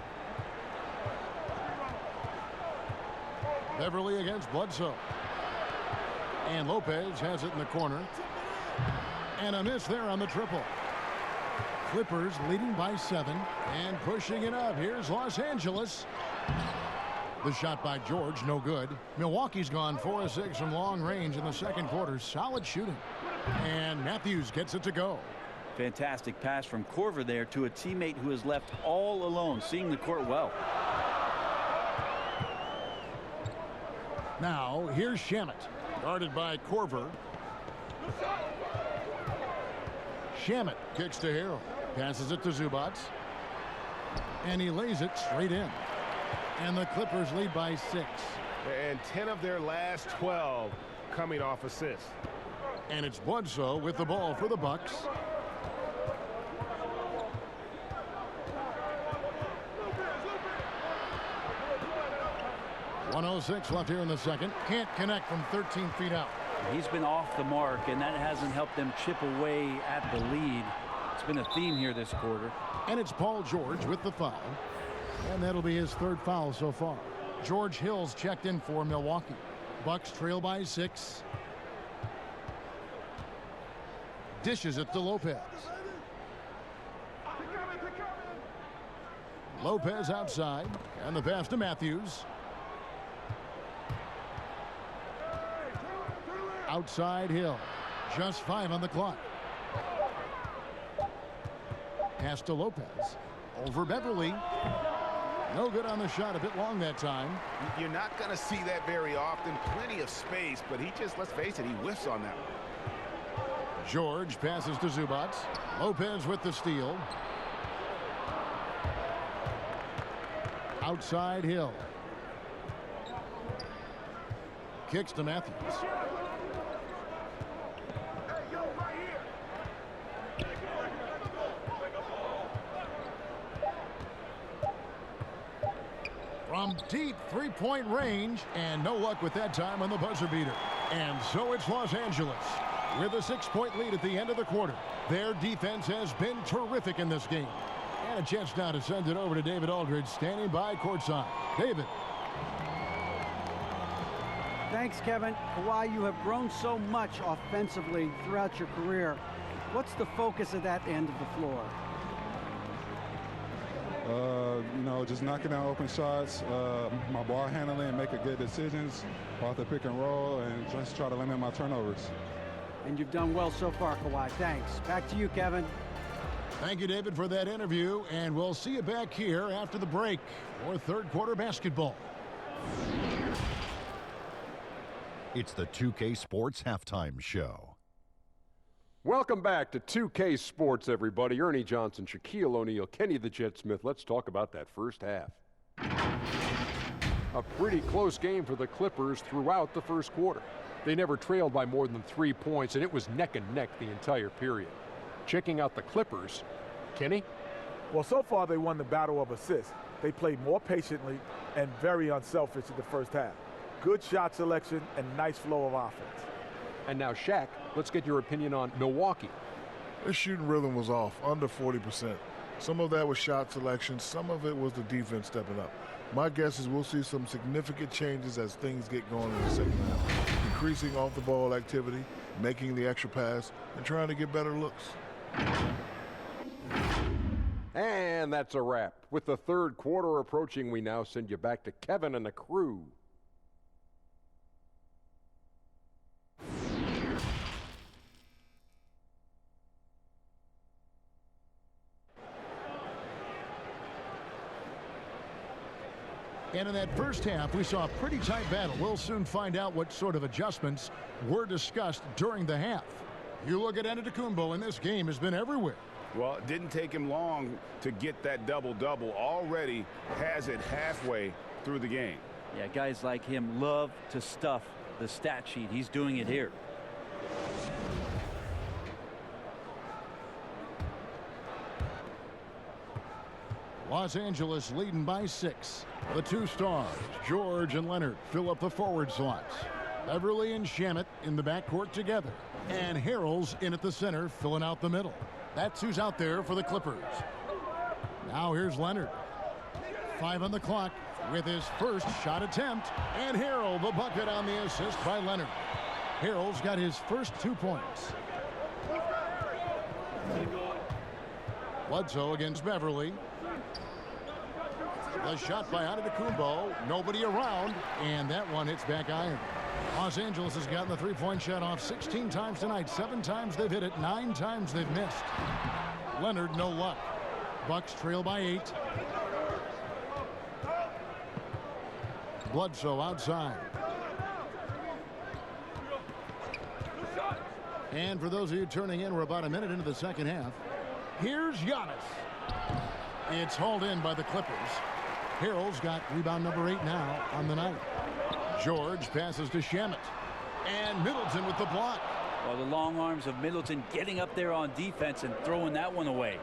Beverly against Bledsoe. And Lopez has it in the corner. And a miss there on the triple. Clippers leading by 7 and pushing it up. Here's Los Angeles. The shot by George, no good. Milwaukee's gone 4 of 6 from long range in the second quarter. Solid shooting. And Matthews gets it to go. Fantastic pass from Korver there to a teammate who is left all alone, seeing the court well. Now, here's Shamet, guarded by Korver. Shamet kicks to Harrell. Passes it to Zubats. And he lays it straight in. And the Clippers lead by 6. And 10 of their last 12 coming off assists. And it's Bledsoe with the ball for the Bucks. .106 left here in the second. Can't connect from 13 feet out. He's been off the mark, and that hasn't helped them chip away at the lead. It's been a theme here this quarter. And it's Paul George with the foul. And that'll be his 3rd foul so far. George Hill's checked in for Milwaukee. Bucks trail by 6. Dishes it to Lopez. Lopez outside. And the pass to Matthews. Outside Hill. Just 5 on the clock. Pass to Lopez. Over Beverly. No good on the shot. A bit long that time. You're not going to see that very often. Plenty of space, but he just, let's face it, he whiffs on that one. George passes to Zubats. Lopez with the steal. Outside Hill. Kicks to Matthews. From deep 3-point range, and no luck with that time on the buzzer beater. And so it's Los Angeles with a 6-point lead at the end of the quarter. Their defense has been terrific in this game. And a chance now to send it over to David Aldridge, standing by courtside. David. Thanks, Kevin. Kawhi, you have grown so much offensively throughout your career. What's the focus of that end of the floor? You know, just knocking down open shots, my ball handling, and making good decisions off the pick and roll, and just try to limit my turnovers. And you've done well so far, Kawhi. Thanks. Back to you, Kevin. Thank you, David, for that interview, and we'll see you back here after the break for 3rd quarter basketball. It's the 2K Sports Halftime Show. Welcome back to 2K Sports, everybody. Ernie Johnson, Shaquille O'Neal, Kenny the Jet Smith. Let's talk about that first half. A pretty close game for the Clippers throughout the first quarter. They never trailed by more than 3 points, and it was neck and neck the entire period. Checking out the Clippers, Kenny? Well, so far they won the battle of assists. They played more patiently and very unselfish in the first half. Good shot selection and nice flow of offense. And now, Shaq, let's get your opinion on Milwaukee. Their shooting rhythm was off, under 40%. Some of that was shot selection. Some of it was the defense stepping up. My guess is we'll see some significant changes as things get going in the second half. Increasing off-the-ball activity making the extra pass, and trying to get better looks. And that's a wrap. With the third quarter approaching, we now send you back to Kevin and the crew. And in that first half, we saw a pretty tight battle. We'll soon find out what sort of adjustments were discussed during the half. You look at Antetokounmpo, and this game has been everywhere. Well, it didn't take him long to get that double-double. Already has it halfway through the game. Yeah, guys like him love to stuff the stat sheet. He's doing it here. Los Angeles leading by 6. The two stars, George and Leonard, fill up the forward slots. Beverly and Shamet in the backcourt together. And Harrell's in at the center, filling out the middle. That's who's out there for the Clippers. Now here's Leonard. 5 on the clock with his first shot attempt. And Harrell, the bucket on the assist by Leonard. Harrell's got his first 2 points. Bledsoe against Beverly. The shot by Antetokounmpo. Nobody around. And that one hits back iron. Los Angeles has gotten the three-point shot off 16 times tonight. 7 times they've hit it. 9 times they've missed. Leonard, no luck. Bucks trail by 8. Bledsoe outside. And for those of you turning in, we're about a minute into the second half. Here's Giannis. It's hauled in by the Clippers. Harrell's got rebound number 8 now on the night. George passes to Shamet. And Middleton with the block. Well, the long arms of Middleton getting up there on defense and throwing that one away.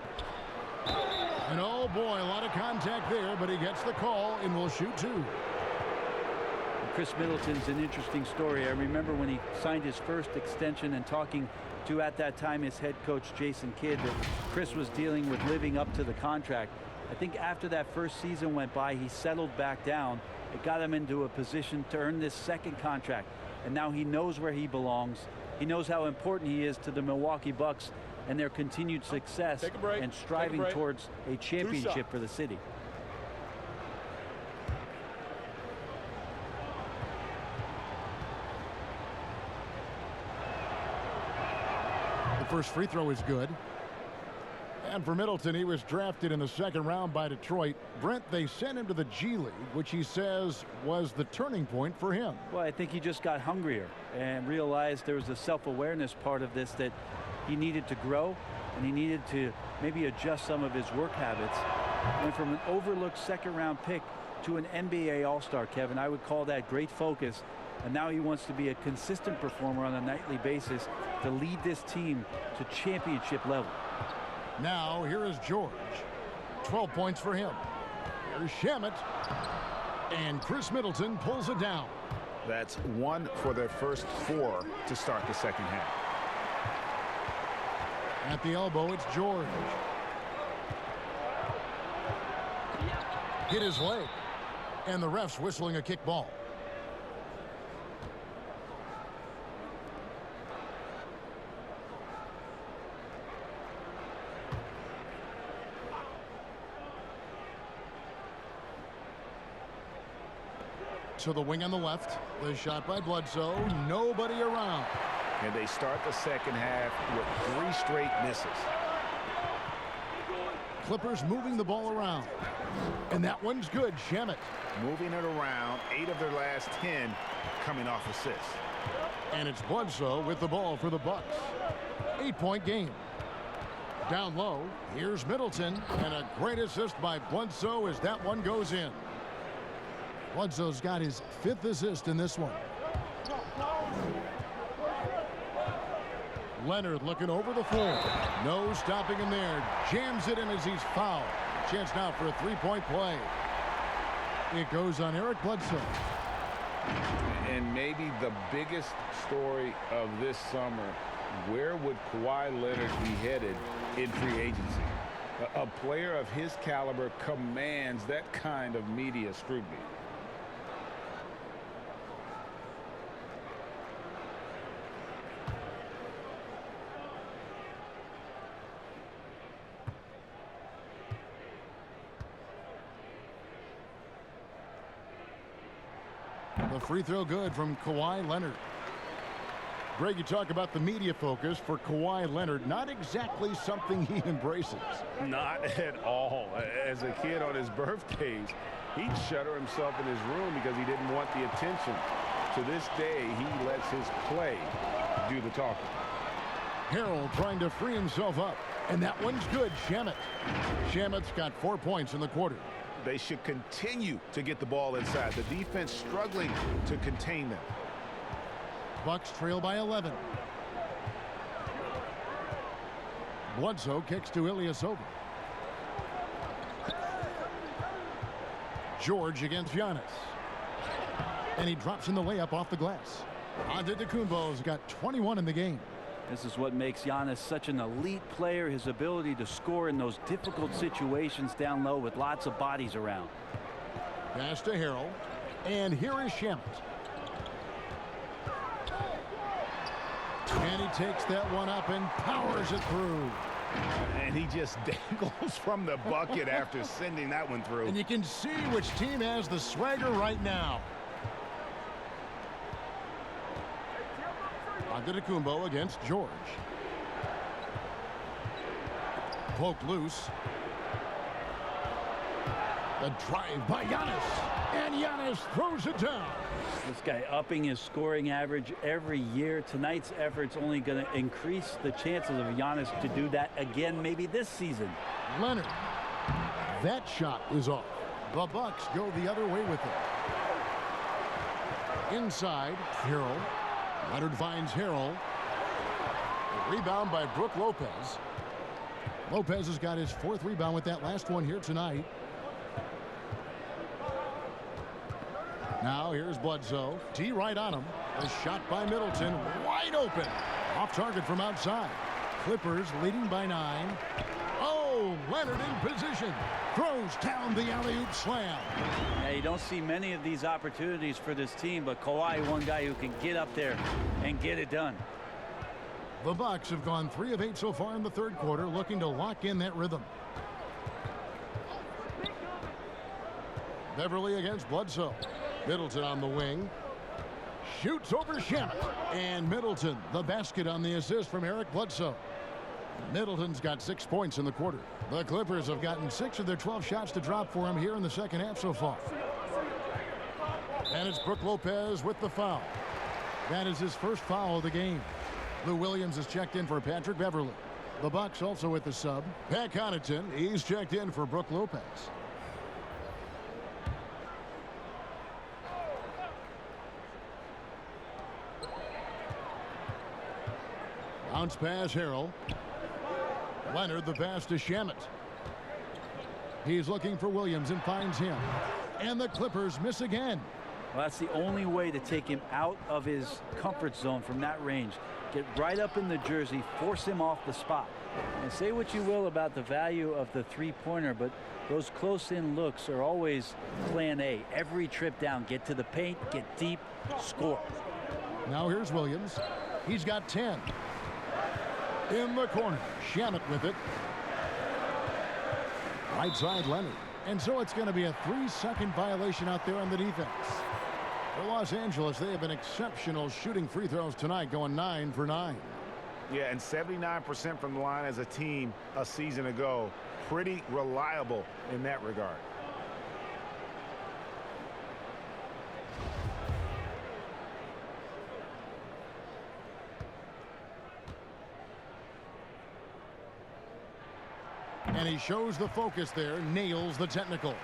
And oh boy, a lot of contact there, but he gets the call and will shoot 2. Chris Middleton's an interesting story. I remember when he signed his first extension and talking to, at that time, his head coach, Jason Kidd, that Chris was dealing with living up to the contract. I think after that first season went by, he settled back down. It got him into a position to earn this second contract. And now he knows where he belongs. He knows how important he is to the Milwaukee Bucks and their continued success and striving towards a championship for the city. The first free throw is good. And for Middleton, he was drafted in the second round by Detroit. Brent, they sent him to the G League, which he says was the turning point for him. Well, I think he just got hungrier and realized there was a self-awareness part of this, that he needed to grow and he needed to maybe adjust some of his work habits. Went from an overlooked second-round pick to an NBA All-Star, Kevin. I would call that great focus. And now he wants to be a consistent performer on a nightly basis to lead this team to championship level. Now, here is George. 12 points for him. Here's Shamet. And Chris Middleton pulls it down. That's 1 for their first 4 to start the second half. At the elbow, it's George. Hit his leg. And the ref's whistling a kick ball. To the wing on the left. The shot by Bledsoe. Nobody around. And they start the second half with 3 straight misses. Clippers moving the ball around. And that one's good. Shamet. Moving it around. 8 of their last 10 coming off assists. And it's Bledsoe with the ball for the Bucks. 8-point game. Down low. Here's Middleton. And a great assist by Bledsoe as that one goes in. Bledsoe's got his 5th assist in this one. Leonard looking over the floor. No stopping him there. Jams it in as he's fouled. Chance now for a 3-point play. It goes on Eric Bledsoe. And maybe the biggest story of this summer, where would Kawhi Leonard be headed in free agency? A player of his caliber commands that kind of media scrutiny. The free throw good from Kawhi Leonard. Greg, you talk about the media focus for Kawhi Leonard. Not exactly something he embraces. Not at all. As a kid on his birthdays, he'd shutter himself in his room because he didn't want the attention. To this day, he lets his play do the talking. Harrell trying to free himself up. And that one's good. Shamet's got 4 points in the quarter. They should continue to get the ball inside. The defense struggling to contain them. Bucks trail by 11. Bledsoe kicks to Ilyasova. George against Giannis. And he drops in the layup off the glass. Antetokounmpo's got 21 in the game. This is what makes Giannis such an elite player, his ability to score in those difficult situations down low with lots of bodies around. Pass to Harrell. And here is Shamet. And he takes that one up and powers it through. And he just dangles from the bucket after sending that one through. And you can see which team has the swagger right now. Antetokounmpo against George. Poked loose. The drive by Giannis. And Giannis throws it down. This guy upping his scoring average every year. Tonight's effort's only going to increase the chances of Giannis to do that again maybe this season. Leonard. That shot is off. The Bucks go the other way with it. Inside, Harrell. Leonard finds Harrell. A rebound by Brook Lopez. Lopez has got his 4th rebound with that last one here tonight. Now here's Bledsoe. T right on him. A shot by Middleton. Wide open. Off target from outside. Clippers leading by 9. Oh, Leonard in position. Throws down the alley-oop slam. Yeah, you don't see many of these opportunities for this team, but Kawhi, one guy who can get up there and get it done. The Bucks have gone 3 of 8 so far in the 3rd quarter, looking to lock in that rhythm. Beverly against Bledsoe. Middleton on the wing. Shoots over Shamet. And Middleton, the basket on the assist from Eric Bledsoe. Middleton's got 6 points in the quarter. The Clippers have gotten 6 of their 12 shots to drop for him here in the 2nd half so far. And it's Brook Lopez with the foul. That is his first foul of the game. Lou Williams is checked in for Patrick Beverly. The Bucks also with the sub. Pat Connaughton, he's checked in for Brook Lopez. Bounce pass, Harrell. Leonard, the pass to Shamet. He's looking for Williams and finds him. And the Clippers miss again. Well, that's the only way to take him out of his comfort zone from that range. Get right up in the jersey, force him off the spot. And say what you will about the value of the three-pointer, but those close-in looks are always plan A. Every trip down, get to the paint, get deep, score. Now here's Williams. He's got 10. In the corner, Shamet with it. Right side, Leonard. And so it's going to be a 3-second violation out there on the defense. For Los Angeles, they have been exceptional shooting free throws tonight, going 9 for 9. Yeah, and 79% from the line as a team a season ago. Pretty reliable in that regard. And he shows the focus there, nails the technical.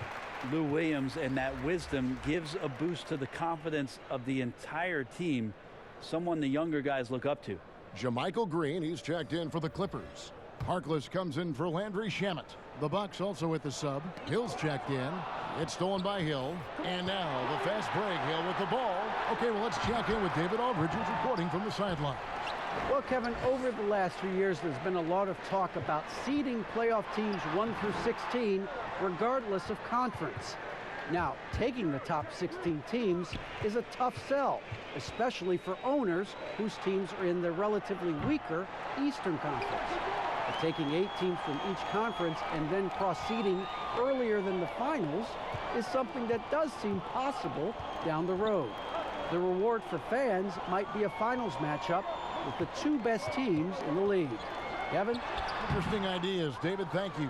Lou Williams and that wisdom gives a boost to the confidence of the entire team, someone the younger guys look up to. JaMychal Green, he's checked in for the Clippers. Harkless comes in for Landry Shamet. The Bucks also with the sub. Hill's checked in. It's stolen by Hill. And now the fast break. Hill with the ball. Okay, well, let's check in with David Aldridge, who's reporting from the sideline. Well, Kevin, over the last few years, there's been a lot of talk about seeding playoff teams 1 through 16, regardless of conference. Now, taking the top 16 teams is a tough sell, especially for owners whose teams are in the relatively weaker Eastern Conference. But taking 8 teams from each conference and then cross-seeding earlier than the finals is something that does seem possible down the road. The reward for fans might be a finals matchup with the 2 best teams in the league. Kevin? Interesting ideas, David. Thank you.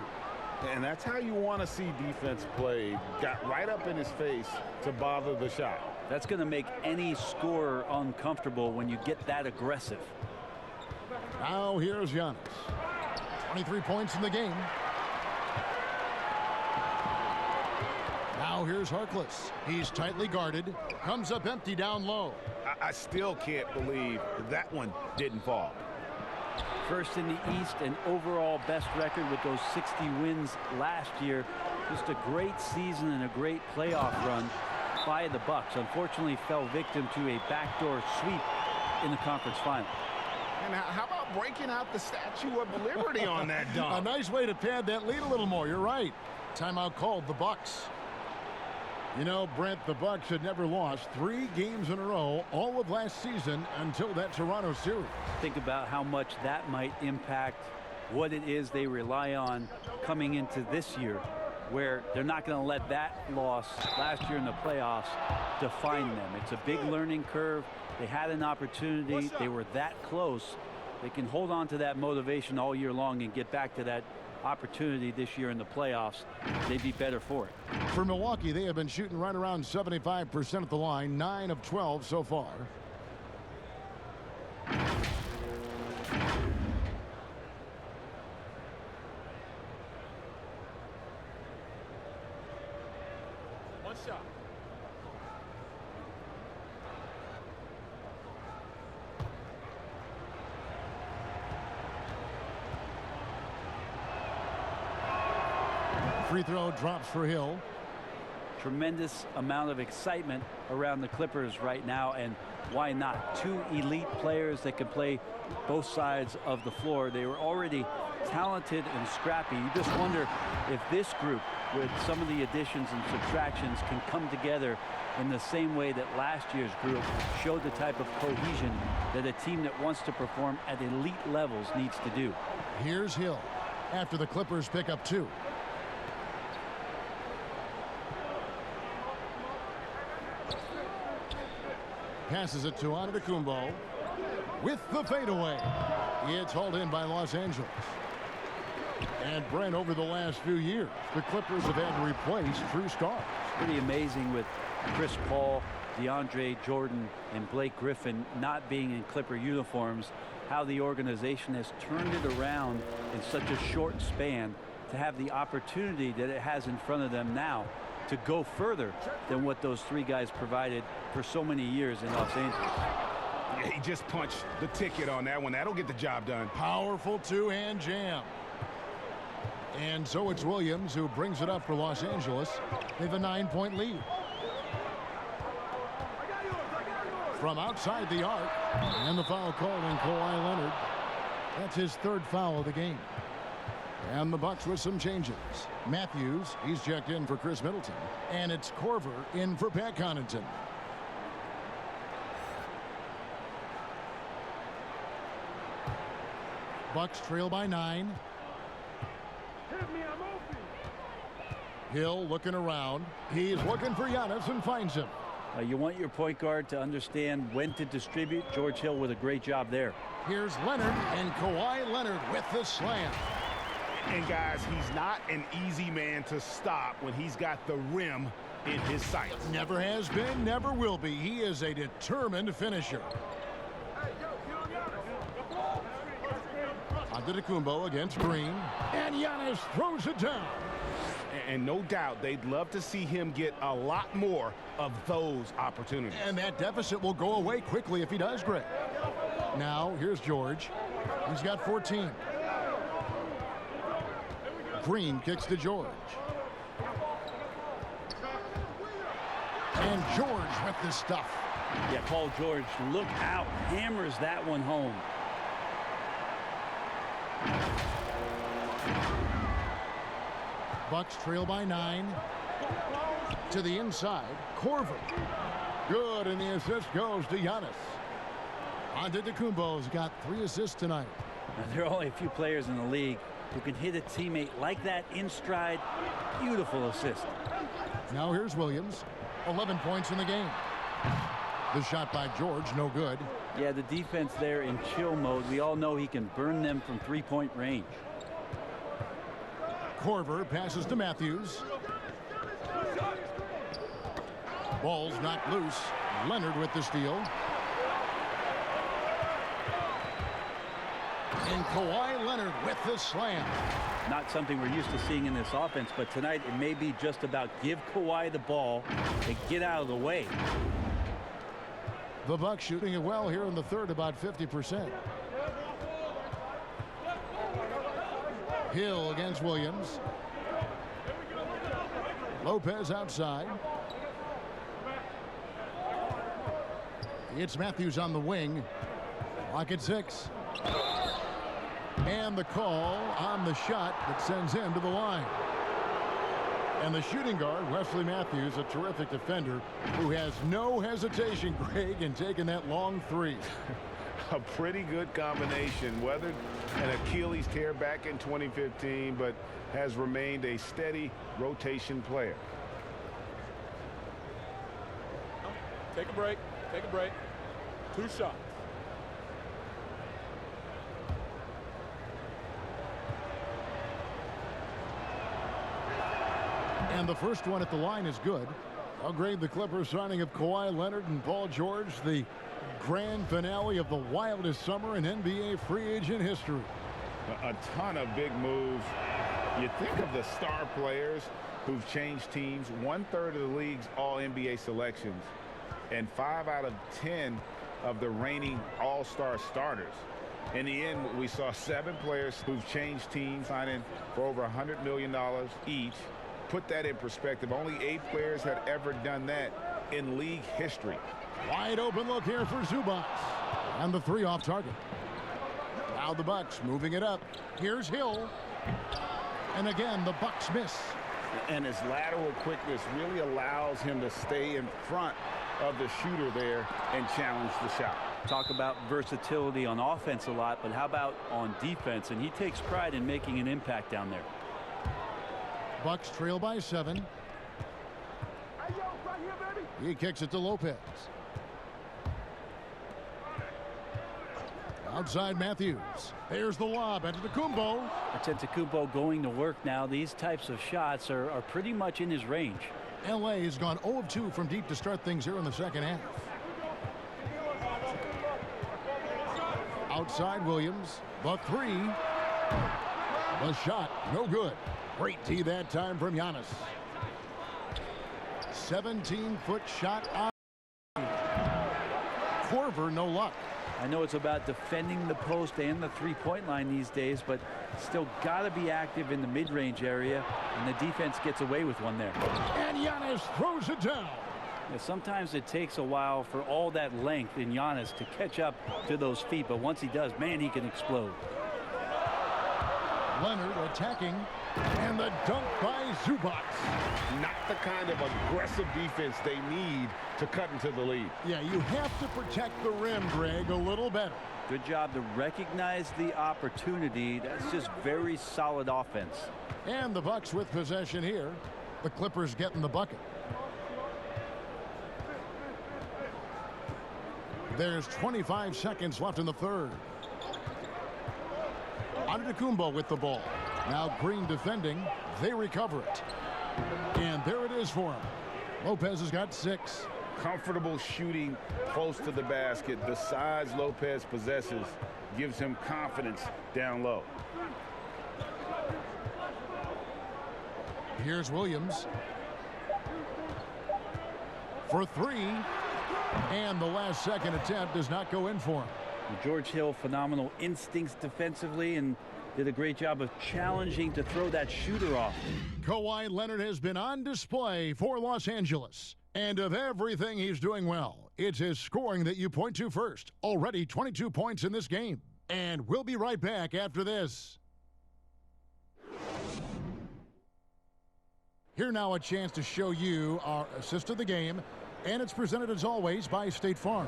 And that's how you want to see defense play. Got right up in his face to bother the shot. That's going to make any scorer uncomfortable when you get that aggressive. Now here's Giannis. 23 points in the game. Now here's Harkless. He's tightly guarded. Comes up empty down low. I still can't believe that one didn't fall. First in the East and overall best record with those 60 wins last year. Just a great season and a great playoff run by the Bucks. Unfortunately fell victim to a backdoor sweep in the conference final. And how about breaking out the Statue of Liberty on that dunk? A nice way to pad that lead a little more. You're right. Timeout called, the Bucks. You know, Brent, the Bucks had never lost 3 games in a row all of last season until that Toronto series. Think about how much that might impact what it is they rely on coming into this year, where they're not going to let that loss last year in the playoffs define them. It's a big learning curve. They had an opportunity. They were that close. They can hold on to that motivation all year long and get back to that opportunity this year in the playoffs. They'd be better for it. For Milwaukee, they have been shooting right around 75% at the line, 9 of 12 so far. One shot. Free throw drops for Hill. Tremendous amount of excitement around the Clippers right now, and why not? 2 elite players that can play both sides of the floor. They were already talented and scrappy. You just wonder if this group, with some of the additions and subtractions, can come together in the same way that last year's group showed the type of cohesion that a team that wants to perform at elite levels needs to do. Here's Hill after the Clippers pick up 2. Passes it to Antetokounmpo with the fadeaway. It's hauled in by Los Angeles. And Brent, over the last few years, the Clippers have had to replace true stars. Pretty amazing with Chris Paul, DeAndre Jordan, and Blake Griffin not being in Clipper uniforms, how the organization has turned it around in such a short span to have the opportunity that it has in front of them now to go further than what those 3 guys provided for so many years in Los Angeles. Yeah, he just punched the ticket on that one. That'll get the job done. Powerful 2-hand jam. And so it's Williams who brings it up for Los Angeles. They have a 9-point lead. From outside the arc, and the foul called on Kawhi Leonard. That's his 3rd foul of the game. And the Bucks with some changes. Matthews, he's checked in for Chris Middleton. And it's Korver in for Pat Connaughton. Bucks trail by 9. Hill looking around. He's looking for Giannis and finds him. You want your point guard to understand when to distribute. George Hill with a great job there. Here's Leonard, and Kawhi Leonard with the slam. And guys, he's not an easy man to stop when he's got the rim in his sights. Never has been, never will be. He is a determined finisher. Antetokounmpo against Green, and Giannis throws it down. And no doubt they'd love to see him get a lot more of those opportunities. And that deficit will go away quickly if he does, Greg. Now, here's George. He's got 14. Green kicks to George. And George with the stuff. Yeah, Paul George, look out. Hammers that one home. Bucks trail by 9. To the inside, Korver. Good, and the assist goes to Giannis. Antetokounmpo's got 3 assists tonight. There are only a few players in the league who can hit a teammate like that in stride. Beautiful assist. Now here's Williams. 11 points in the game. The shot by George, no good. Yeah, the defense there in chill mode. We all know he can burn them from three-point range. Corver passes to Matthews. Ball's knocked loose. Leonard with the steal. And Kawhi Leonard with the slam. Not something we're used to seeing in this offense, but tonight it may be just about give Kawhi the ball and get out of the way. The Bucks shooting it well here in the third, about 50%. Hill against Williams. Lopez outside. It's Matthews on the wing. Clock at 6. And the call on the shot that sends him to the line. And the shooting guard, Wesley Matthews, a terrific defender who has no hesitation, Greg, in taking that long three. A pretty good combination. Weathered an Achilles tear back in 2015, but has remained a steady rotation player. Take a break. Take a break. 2 shots. And the first one at the line is good. I'll grade the Clippers signing of Kawhi Leonard and Paul George, the grand finale of the wildest summer in NBA free agent history. A ton of big moves. You think of the star players who've changed teams. 1/3 of the league's all-NBA selections and 5 out of 10 of the reigning all-star starters. In the end, we saw 7 players who've changed teams, signing for over $100 million each. Put that in perspective. Only 8 players had ever done that in league history. Wide open look here for Zubac. And the 3 off target. Now the Bucks moving it up. Here's Hill. And again, the Bucks miss. And his lateral quickness really allows him to stay in front of the shooter there and challenge the shot. Talk about versatility on offense a lot, but how about on defense? And he takes pride in making an impact down there. Bucks trail by 7. He kicks it to Lopez. Outside Matthews. There's the lob into Antetokounmpo. Antetokounmpo going to work now. These types of shots are pretty much in his range. LA has gone 0 of 2 from deep to start things here in the second half. Outside Williams. The 3. The shot, no good. Great D that time from Giannis. 17-foot shot on. Corver, no luck. I know it's about defending the post and the three-point line these days, but still got to be active in the mid-range area, and the defense gets away with one there. And Giannis throws it down. Yeah, sometimes it takes a while for all that length in Giannis to catch up to those feet, but once he does, man, he can explode. Leonard attacking, and the dunk by Zubac. Not the kind of aggressive defense they need to cut into the lead. Yeah, you have to protect the rim, Greg, a little better. Good job to recognize the opportunity. That's just very solid offense. And the Bucks with possession here. The Clippers getting the bucket. There's 25 seconds left in the third. Antetokounmpo with the ball. Now Green defending. They recover it. And there it is for him. Lopez has got 6. Comfortable shooting close to the basket. The size Lopez possesses gives him confidence down low. Here's Williams. For 3. And the last second attempt does not go in for him. George Hill, phenomenal instincts defensively and did a great job of challenging to throw that shooter off. Kawhi Leonard has been on display for Los Angeles. And of everything he's doing well, it's his scoring that you point to first. Already 22 points in this game. And we'll be right back after this. Here now a chance to show you our assist of the game. And it's presented as always by State Farm.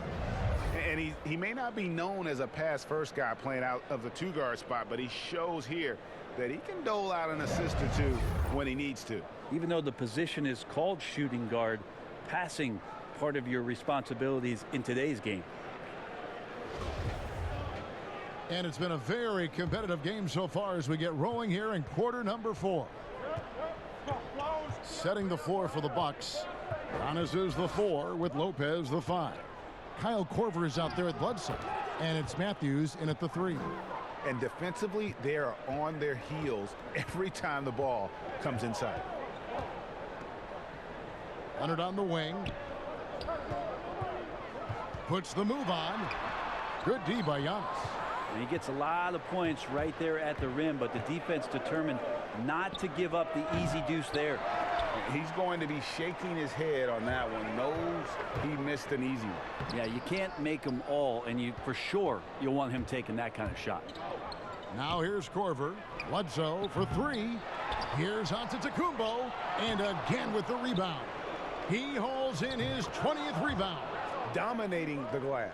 And he may not be known as a pass-first guy playing out of the two-guard spot, but he shows here that he can dole out an assist or two when he needs to. Even though the position is called shooting guard, passing part of your responsibilities in today's game. And it's been a very competitive game so far as we get rolling here in quarter number 4. Setting the floor for the Bucks. Giannis is the 4 with Lopez the 5. Kyle Korver is out there at Bledsoe. And it's Matthews in at the 3. And defensively, they are on their heels every time the ball comes inside. Leonard on the wing. Puts the move on. Good D by Giannis. And he gets a lot of points right there at the rim, but the defense determined not to give up the easy deuce there. He's going to be shaking his head on that one. Knows he missed an easy one. Yeah, you can't make them all, and for sure you'll want him taking that kind of shot. Now here's Korver. Bledsoe for 3. Here's Antetokounmpo, and again with the rebound. He holds in his 20th rebound. Dominating the glass.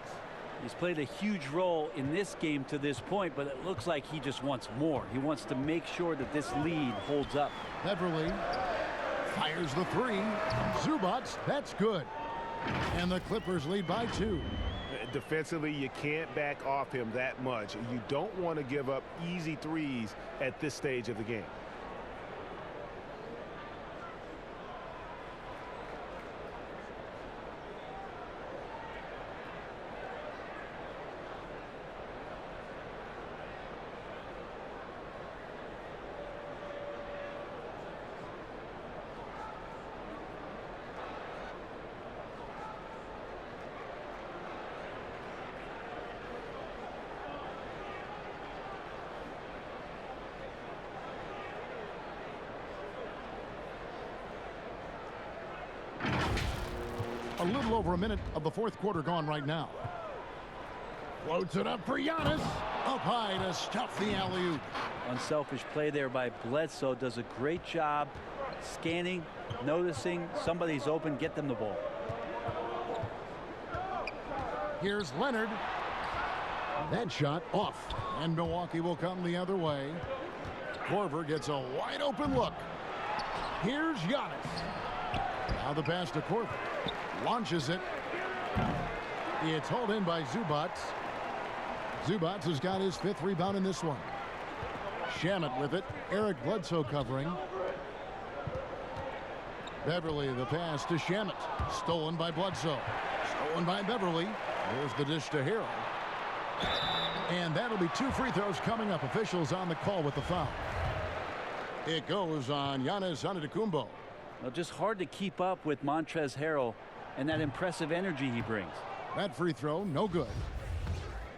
He's played a huge role in this game to this point, but it looks like he just wants more. He wants to make sure that this lead holds up. Beverly fires the 3. Zubac, that's good. And the Clippers lead by 2. Defensively, you can't back off him that much. You don't want to give up easy threes at this stage of the game. A little over a minute of the 4th quarter gone right now. Floats it up for Giannis. Up high to stuff the alley-oop. Unselfish play there by Bledsoe. Does a great job scanning, noticing somebody's open, get them the ball. Here's Leonard. That shot off. And Milwaukee will come the other way. Korver gets a wide open look. Here's Giannis. Now the pass to Korver. Launches it. It's hauled in by Zubac. Zubac has got his 5th rebound in this one. Shamet with it. Eric Bledsoe covering. Beverly the pass to Shamet. Stolen by Bledsoe. Stolen by Beverly. There's the dish to Harrell. And that'll be 2 free throws coming up. Officials on the call with the foul. It goes on Giannis Antetokounmpo. Well, just hard to keep up with Montrezl Harrell and that impressive energy he brings. That free throw, no good.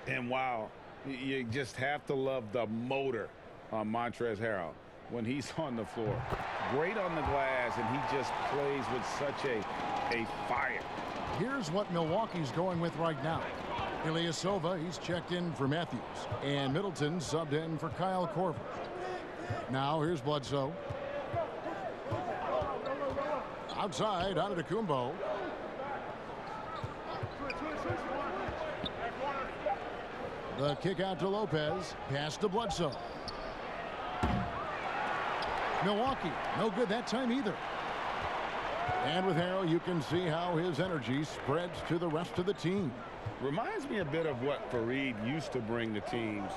And wow, you just have to love the motor on Montrezl Harrell when he's on the floor. Great on the glass, and he just plays with such a fire. Here's what Milwaukee's going with right now. Ilyasova, he's checked in for Matthews. And Middleton subbed in for Kyle Korver. Now here's Bledsoe. Outside, Antetokounmpo. The kick out to Lopez. Pass to Bledsoe. Milwaukee, no good that time either. And with Harrell, you can see how his energy spreads to the rest of the team. Reminds me a bit of what Fareed used to bring to teams.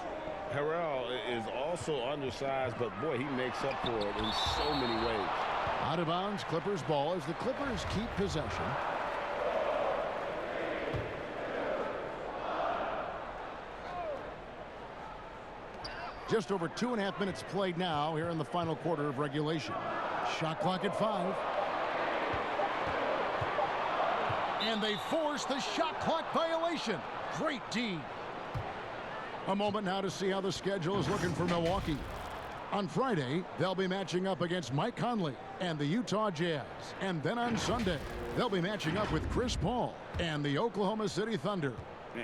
Harrell is also undersized, but boy, he makes up for it in so many ways. Out of bounds, Clippers ball as the Clippers keep possession. Just over 2.5 minutes played now here in the final quarter of regulation. Shot clock at 5. And they force the shot clock violation. Great D. A moment now to see how the schedule is looking for Milwaukee. On Friday, they'll be matching up against Mike Conley and the Utah Jazz. And then on Sunday, they'll be matching up with Chris Paul and the Oklahoma City Thunder.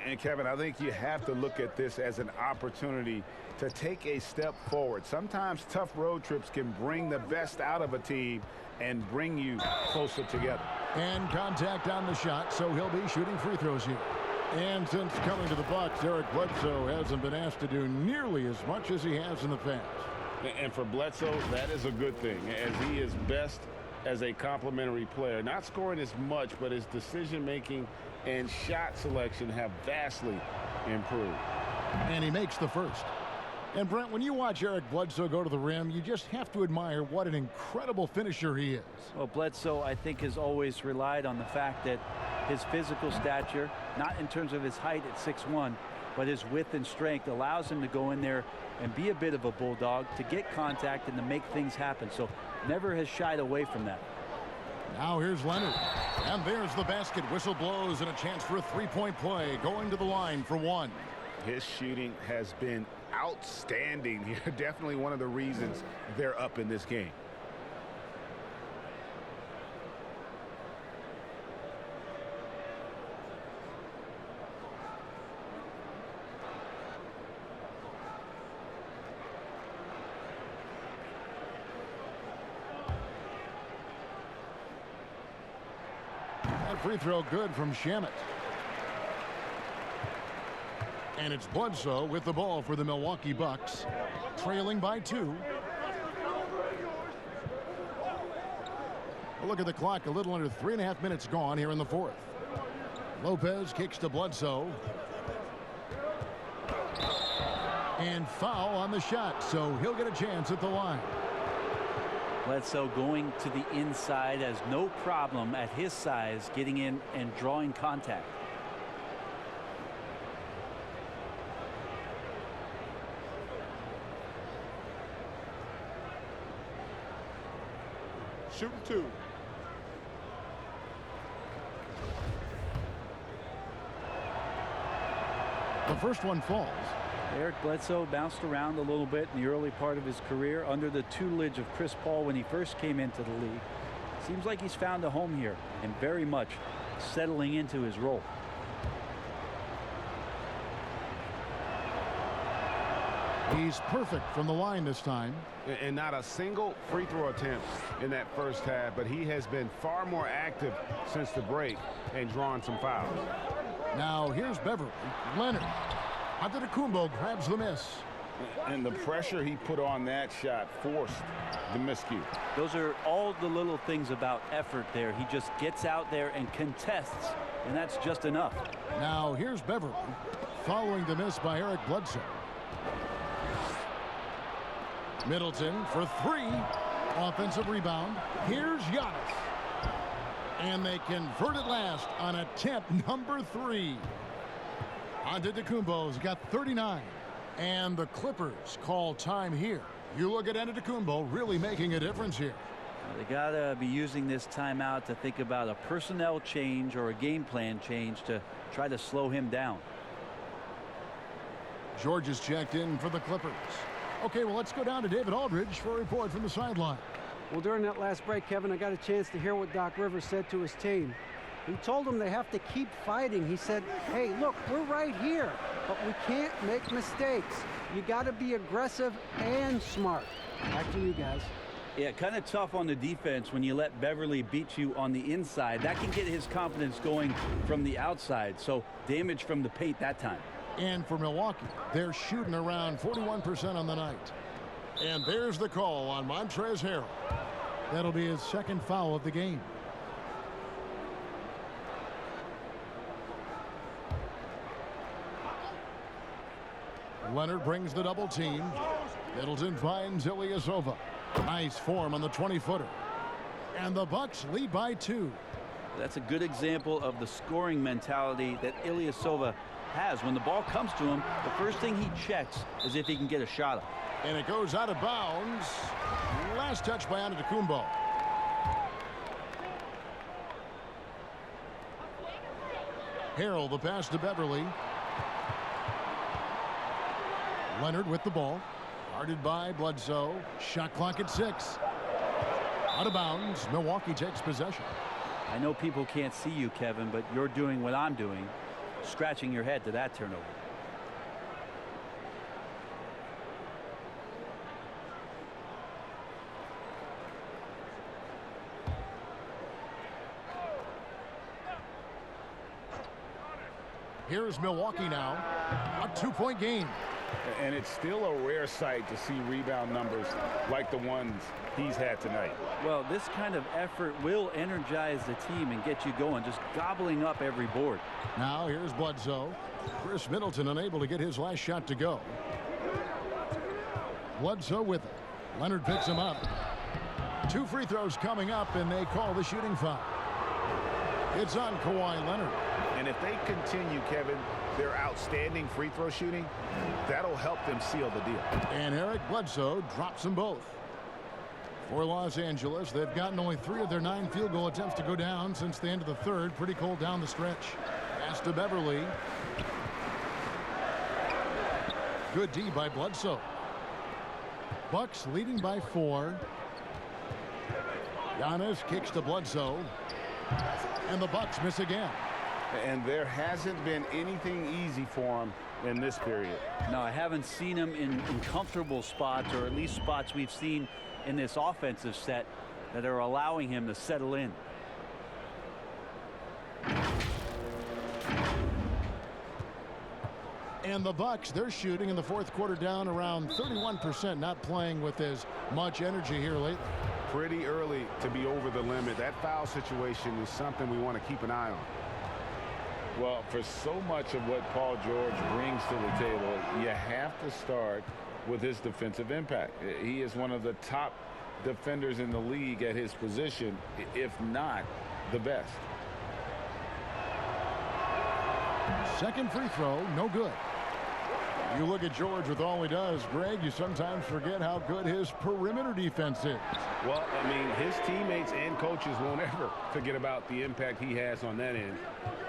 And Kevin, I think you have to look at this as an opportunity to take a step forward. Sometimes tough road trips can bring the best out of a team and bring you closer together. And contact on the shot, so he'll be shooting free throws here. And since coming to the Bucks, Eric Bledsoe hasn't been asked to do nearly as much as he has in the past. And for Bledsoe, that is a good thing, as he is best as a complementary player. Not scoring as much, but his decision-making and shot selection have vastly improved. And he makes the first. And Brent, when you watch Eric Bledsoe go to the rim, you just have to admire what an incredible finisher he is. Well, Bledsoe, I think, has always relied on the fact that his physical stature, not in terms of his height at 6'1", but his width and strength allows him to go in there and be a bit of a bulldog, to get contact and to make things happen. So never has shied away from that. Now here's Leonard. And there's the basket. Whistle blows and a chance for a three-point play, going to the line for one. His shooting has been outstanding here. Definitely one of the reasons they're up in this game. That free throw good from Shamet. And it's Bledsoe with the ball for the Milwaukee Bucks, trailing by 2. A look at the clock, a little under 3.5 minutes gone here in the fourth. Lopez kicks to Bledsoe. And foul on the shot, so he'll get a chance at the line. Bledsoe going to the inside has no problem at his size getting in and drawing contact. Shooting 2. The first one falls. Eric Bledsoe bounced around a little bit in the early part of his career under the tutelage of Chris Paul when he first came into the league. Seems like he's found a home here and very much settling into his role. He's perfect from the line this time. And not a single free throw attempt in that first half, but he has been far more active since the break and drawing some fouls. Now here's Beverly. Leonard. Antetokounmpo grabs the miss. And the pressure he put on that shot forced the miscue. Those are all the little things about effort there. He just gets out there and contests, and that's just enough. Now here's Beverly following the miss by Eric Bledsoe. Middleton for 3. Offensive rebound. Here's Giannis. And they convert at last on attempt number 3. Antetokounmpo's got 39. And the Clippers call time here. You look at Antetokounmpo really making a difference here. They got to be using this timeout to think about a personnel change or a game plan change to try to slow him down. George is checked in for the Clippers. Okay, well, let's go down to David Aldridge for a report from the sideline. Well, during that last break, Kevin, I got a chance to hear what Doc Rivers said to his team. He told them they have to keep fighting. He said, hey, look, we're right here, but we can't make mistakes. You got to be aggressive and smart. Back to you guys. Yeah, kind of tough on the defense when you let Beverly beat you on the inside. That can get his confidence going from the outside. So damage from the paint that time. And for Milwaukee, they're shooting around 41% on the night. And there's the call on Montrezl Harrell. That'll be his second foul of the game. Leonard brings the double team. Middleton finds Ilyasova. Nice form on the 20-footer. And the Bucks lead by 2. That's a good example of the scoring mentality that Ilyasova has. When the ball comes to him, the first thing he checks is if he can get a shot up. And it goes out of bounds. Last touch by Antetokounmpo. Harrell the pass to Beverly. Leonard with the ball. Guarded by Bledsoe. Shot clock at 6. Out of bounds. Milwaukee takes possession. I know people can't see you, Kevin, but you're doing what I'm doing. Scratching your head to that turnover. Here's Milwaukee now. A 2-point game. And it's still a rare sight to see rebound numbers like the ones he's had tonight. Well, this kind of effort will energize the team and get you going, just gobbling up every board. Now here's Bledsoe. Chris Middleton unable to get his last shot to go. Bledsoe with it. Leonard picks him up. 2 free throws coming up, and they call the shooting foul. It's on Kawhi Leonard. And if they continue, Kevin, their outstanding free throw shooting, that'll help them seal the deal. And Eric Bledsoe drops them both. For Los Angeles, they've gotten only 3 of their 9 field goal attempts to go down since the end of the third. Pretty cold down the stretch. Pass to Beverly. Good D by Bledsoe. Bucks leading by 4. Giannis kicks to Bledsoe. And the Bucks miss again. And there hasn't been anything easy for him in this period. No, I haven't seen him in comfortable spots, or at least spots we've seen in this offensive set that are allowing him to settle in. And the Bucks, they're shooting in the fourth quarter down around 31%, not playing with as much energy here lately. Pretty early to be over the limit. That foul situation is something we want to keep an eye on. Well, for so much of what Paul George brings to the table, you have to start with his defensive impact. He is one of the top defenders in the league at his position, if not the best. Second free throw, no good. You look at George with all he does, Greg, you sometimes forget how good his perimeter defense is. Well, I mean, his teammates and coaches won't ever forget about the impact he has on that end.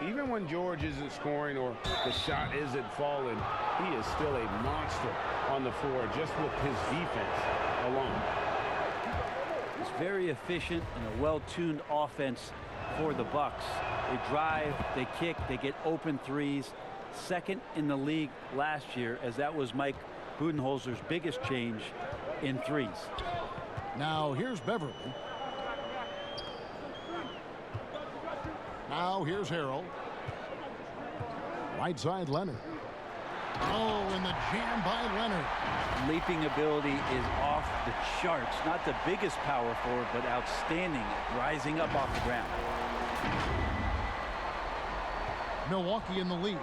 Even when George isn't scoring or the shot isn't falling, he is still a monster on the floor just with his defense alone. It's very efficient and a well-tuned offense for the Bucks. They drive, they kick, they get open threes. Second in the league last year, as that was Mike Budenholzer's biggest change in threes. Now here's Beverly. Now here's Harrell. Right side Leonard. Oh, and the jam by Leonard. Leaping ability is off the charts. Not the biggest power forward, but outstanding, rising up off the ground. Milwaukee in the lead.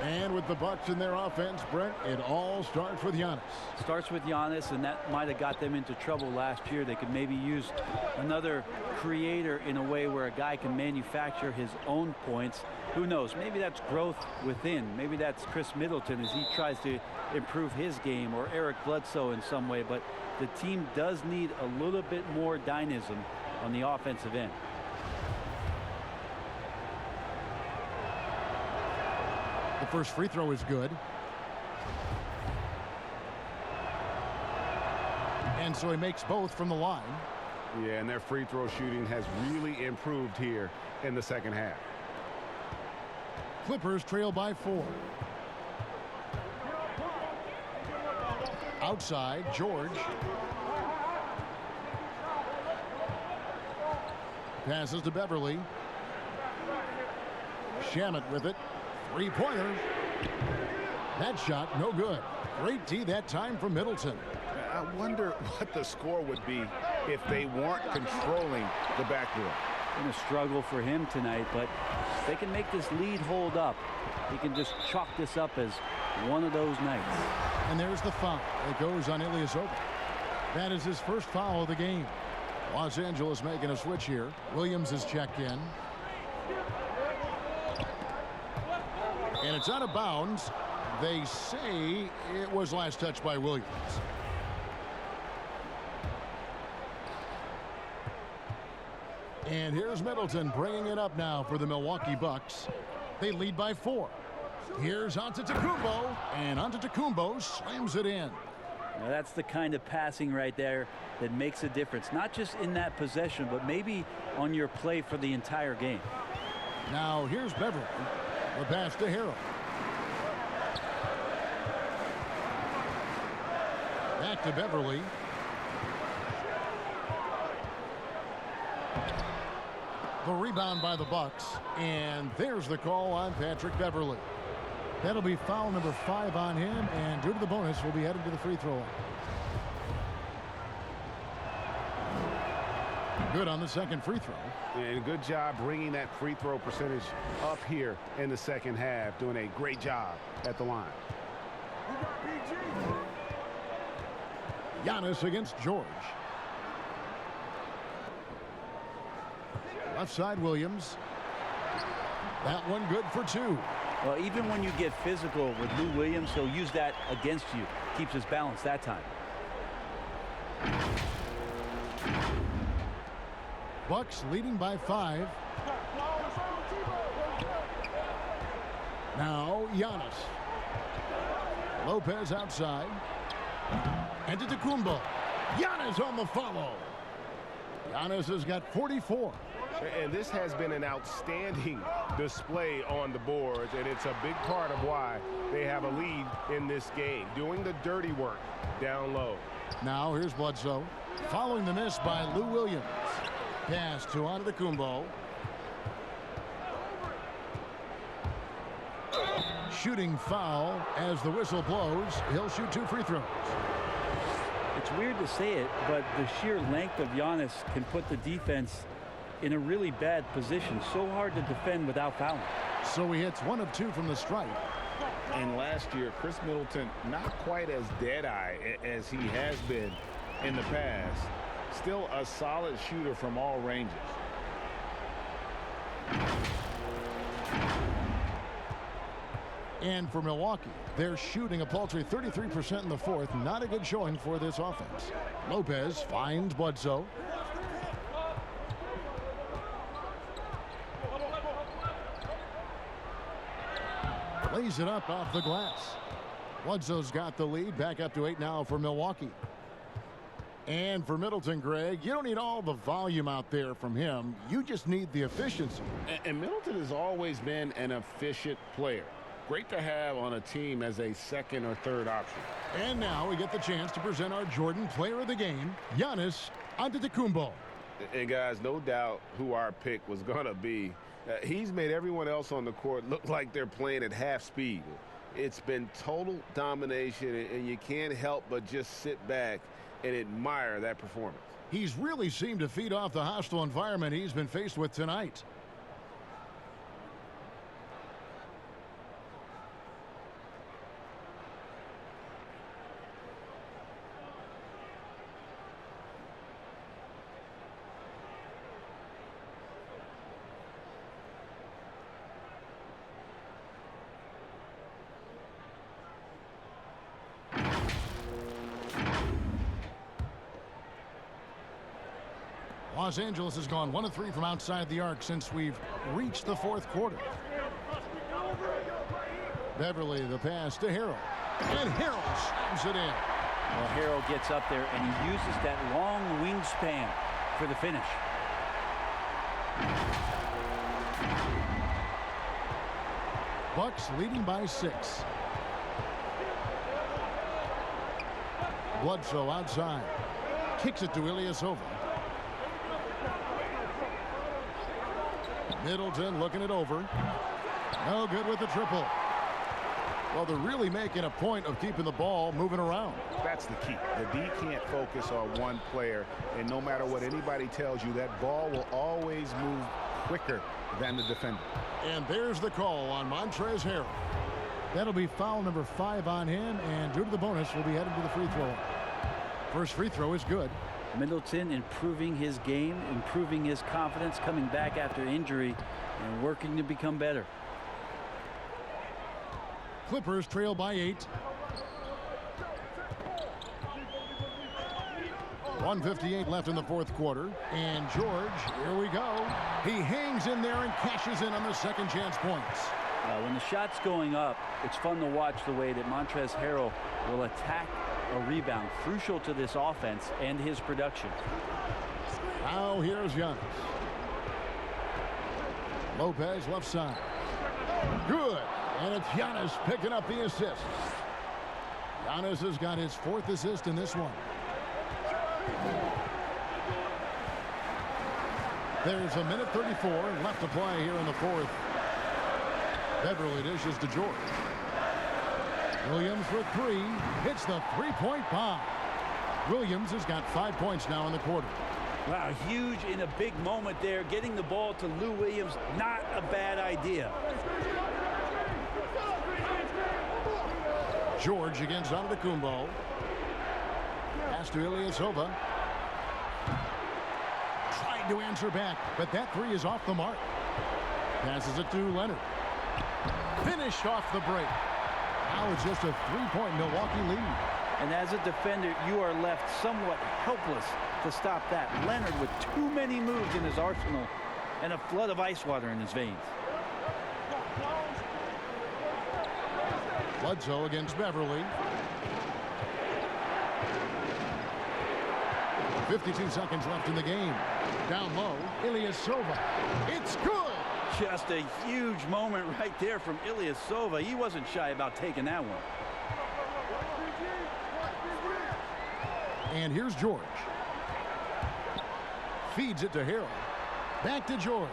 And with the Bucks in their offense, Brent, it all starts with Giannis. Starts with Giannis, and that might have got them into trouble last year. They could maybe use another creator in a way where a guy can manufacture his own points. Who knows? Maybe that's growth within. Maybe that's Chris Middleton as he tries to improve his game, or Eric Bledsoe in some way. But the team does need a little bit more dynamism on the offensive end. The first free throw is good. And so he makes both from the line. Yeah, and their free throw shooting has really improved here in the second half. Clippers trail by 4. Outside, George. Passes to Beverly. Shamet with it. Three-pointer. That shot, no good. Great D that time from Middleton. I wonder what the score would be if they weren't controlling the backboard. Going to struggle for him tonight, but if they can make this lead hold up, he can just chalk this up as one of those nights. And there's the foul. It goes on Ilyasova. That is his first foul of the game. Los Angeles making a switch here. Williams is checked in. And it's out of bounds. They say it was last touched by Williams. And here's Middleton bringing it up now for the Milwaukee Bucks. They lead by 4. Here's Antetokounmpo, and Antetokounmpo slams it in. Now that's the kind of passing right there that makes a difference, not just in that possession, but maybe on your play for the entire game. Now here's Beverly. The pass to Harrell. Back to Beverly. The rebound by the Bucks, and there's the call on Patrick Beverley. That'll be foul number 5 on him, and due to the bonus, we'll be headed to the free throw line. Good on the second free throw. And good job bringing that free throw percentage up here in the second half. Doing a great job at the line. Giannis against George. Left side, Williams. That one good for 2. Well, even when you get physical with Lou Williams, he'll use that against you. Keeps his balance that time. Bucks leading by 5. Now Giannis. Lopez outside. Antetokounmpo. Giannis on the follow. Giannis has got 44. And this has been an outstanding display on the boards, and it's a big part of why they have a lead in this game, doing the dirty work down low. Now here's Bledsoe. Following the miss by Lou Williams. Pass to Antetokounmpo. Shooting foul as the whistle blows. He'll shoot 2 free throws. It's weird to say it, but the sheer length of Giannis can put the defense in a really bad position. So hard to defend without fouling. So he hits 1 of 2 from the stripe. And last year, Chris Middleton not quite as dead-eye as he has been in the past. Still a solid shooter from all ranges. And for Milwaukee, they're shooting a paltry 33% in the fourth. Not a good showing for this offense. Lopez finds Bledsoe. Lays it up off the glass. Bledsoe's got the lead. Back up to 8 now for Milwaukee. And for Middleton, Greg, you don't need all the volume out there from him. You just need the efficiency. And Middleton has always been an efficient player. Great to have on a team as a second or third option. And now we get the chance to present our Jordan player of the game, Giannis Antetokounmpo. And guys, no doubt who our pick was going to be. He's made everyone else on the court look like they're playing at half speed. It's been total domination, and you can't help but just sit back and admire that performance. He's really seemed to feed off the hostile environment he's been faced with tonight. Los Angeles has gone 1 of 3 from outside the arc since we've reached the fourth quarter. Beverley, the pass to Harrell. And Harrell slams it in. Well, Harrell gets up there and he uses that long wingspan for the finish. Bucks leading by 6. Bledsoe outside. Kicks it to Ilyasova. Middleton looking it over. No good with the triple. Well, they're really making a point of keeping the ball moving around. That's the key. The D can't focus on one player, and no matter what anybody tells you, that ball will always move quicker than the defender. And there's the call on Montrezl Harrell. That'll be foul number 5 on him, and due to the bonus, we'll be headed to the free throw line. First free throw is good. Middleton improving his game, improving his confidence, coming back after injury, and working to become better. Clippers trail by 8. 1:58 left in the fourth quarter. And George, here we go. He hangs in there and cashes in on the second chance points. When the shot's going up, it's fun to watch the way that Montrezl Harrell will attack a rebound, crucial to this offense and his production. Now here's Giannis. Lopez left side. Good. And it's Giannis picking up the assist. Giannis has got his 4th assist in this one. There's a minute 34 left to play here in the fourth. Beverly dishes to George. Williams for three. Hits the three-point bomb. Williams has got 5 points now in the quarter. Wow, huge in a big moment there. Getting the ball to Lou Williams, not a bad idea. George against Antetokounmpo. Pass to Ilyasova. Trying to answer back, but that three is off the mark. Passes it to Leonard. Finished off the break. Now it's just a three-point Milwaukee lead. And as a defender, you are left somewhat helpless to stop that. Leonard with too many moves in his arsenal and a flood of ice water in his veins. Bledsoe against Beverly. 52 seconds left in the game. Down low, Ilyasova. It's good! Just a huge moment right there from Ilyasova. He wasn't shy about taking that one. And here's George. Feeds it to Harold. Back to George.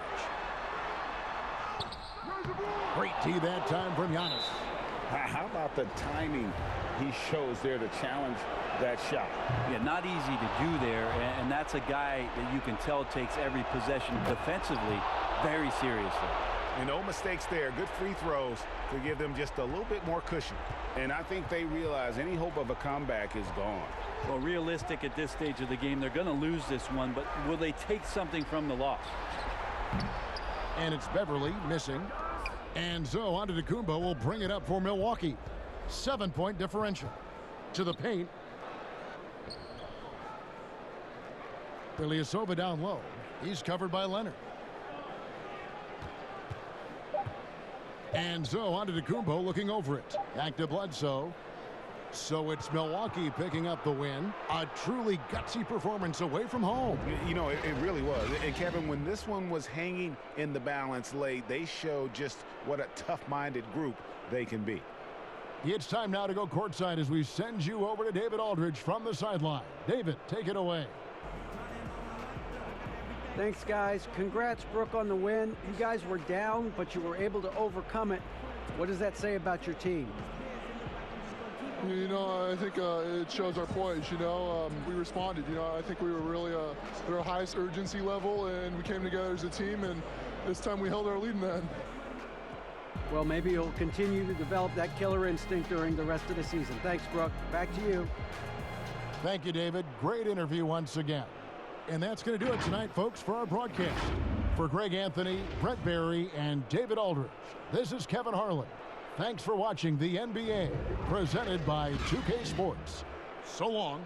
Great tee that time from Giannis. How about the timing he shows there to challenge that shot? Yeah, not easy to do there, and that's a guy that you can tell takes every possession defensively very seriously. And no mistakes there. Good free throws to give them just a little bit more cushion. And I think they realize any hope of a comeback is gone. Well, realistic at this stage of the game, they're going to lose this one, but will they take something from the loss? And it's Beverly missing. And so Antetokounmpo will bring it up for Milwaukee. 7-point differential. To the paint. Ilyasova down low. He's covered by Leonard. And so Antetokounmpo looking over it. Back to Bledsoe. So it's Milwaukee picking up the win. A truly gutsy performance away from home. You know, it really was. And Kevin, when this one was hanging in the balance late, they showed just what a tough-minded group they can be. It's time now to go courtside as we send you over to David Aldridge from the sideline. David, take it away. Thanks, guys. Congrats, Brooke, on the win. You guys were down, but you were able to overcome it. What does that say about your team? You know, I think it shows our poise. You know, we responded. You know, I think we were really at our highest urgency level, and we came together as a team, and this time we held our lead in the end. Well, maybe you'll continue to develop that killer instinct during the rest of the season. Thanks, Brooke. Back to you. Thank you, David. Great interview once again. And that's going to do it tonight, folks, for our broadcast. For Greg Anthony, Brett Barry, and David Aldridge, this is Kevin Harlan. Thanks for watching the NBA, presented by 2K Sports. So long.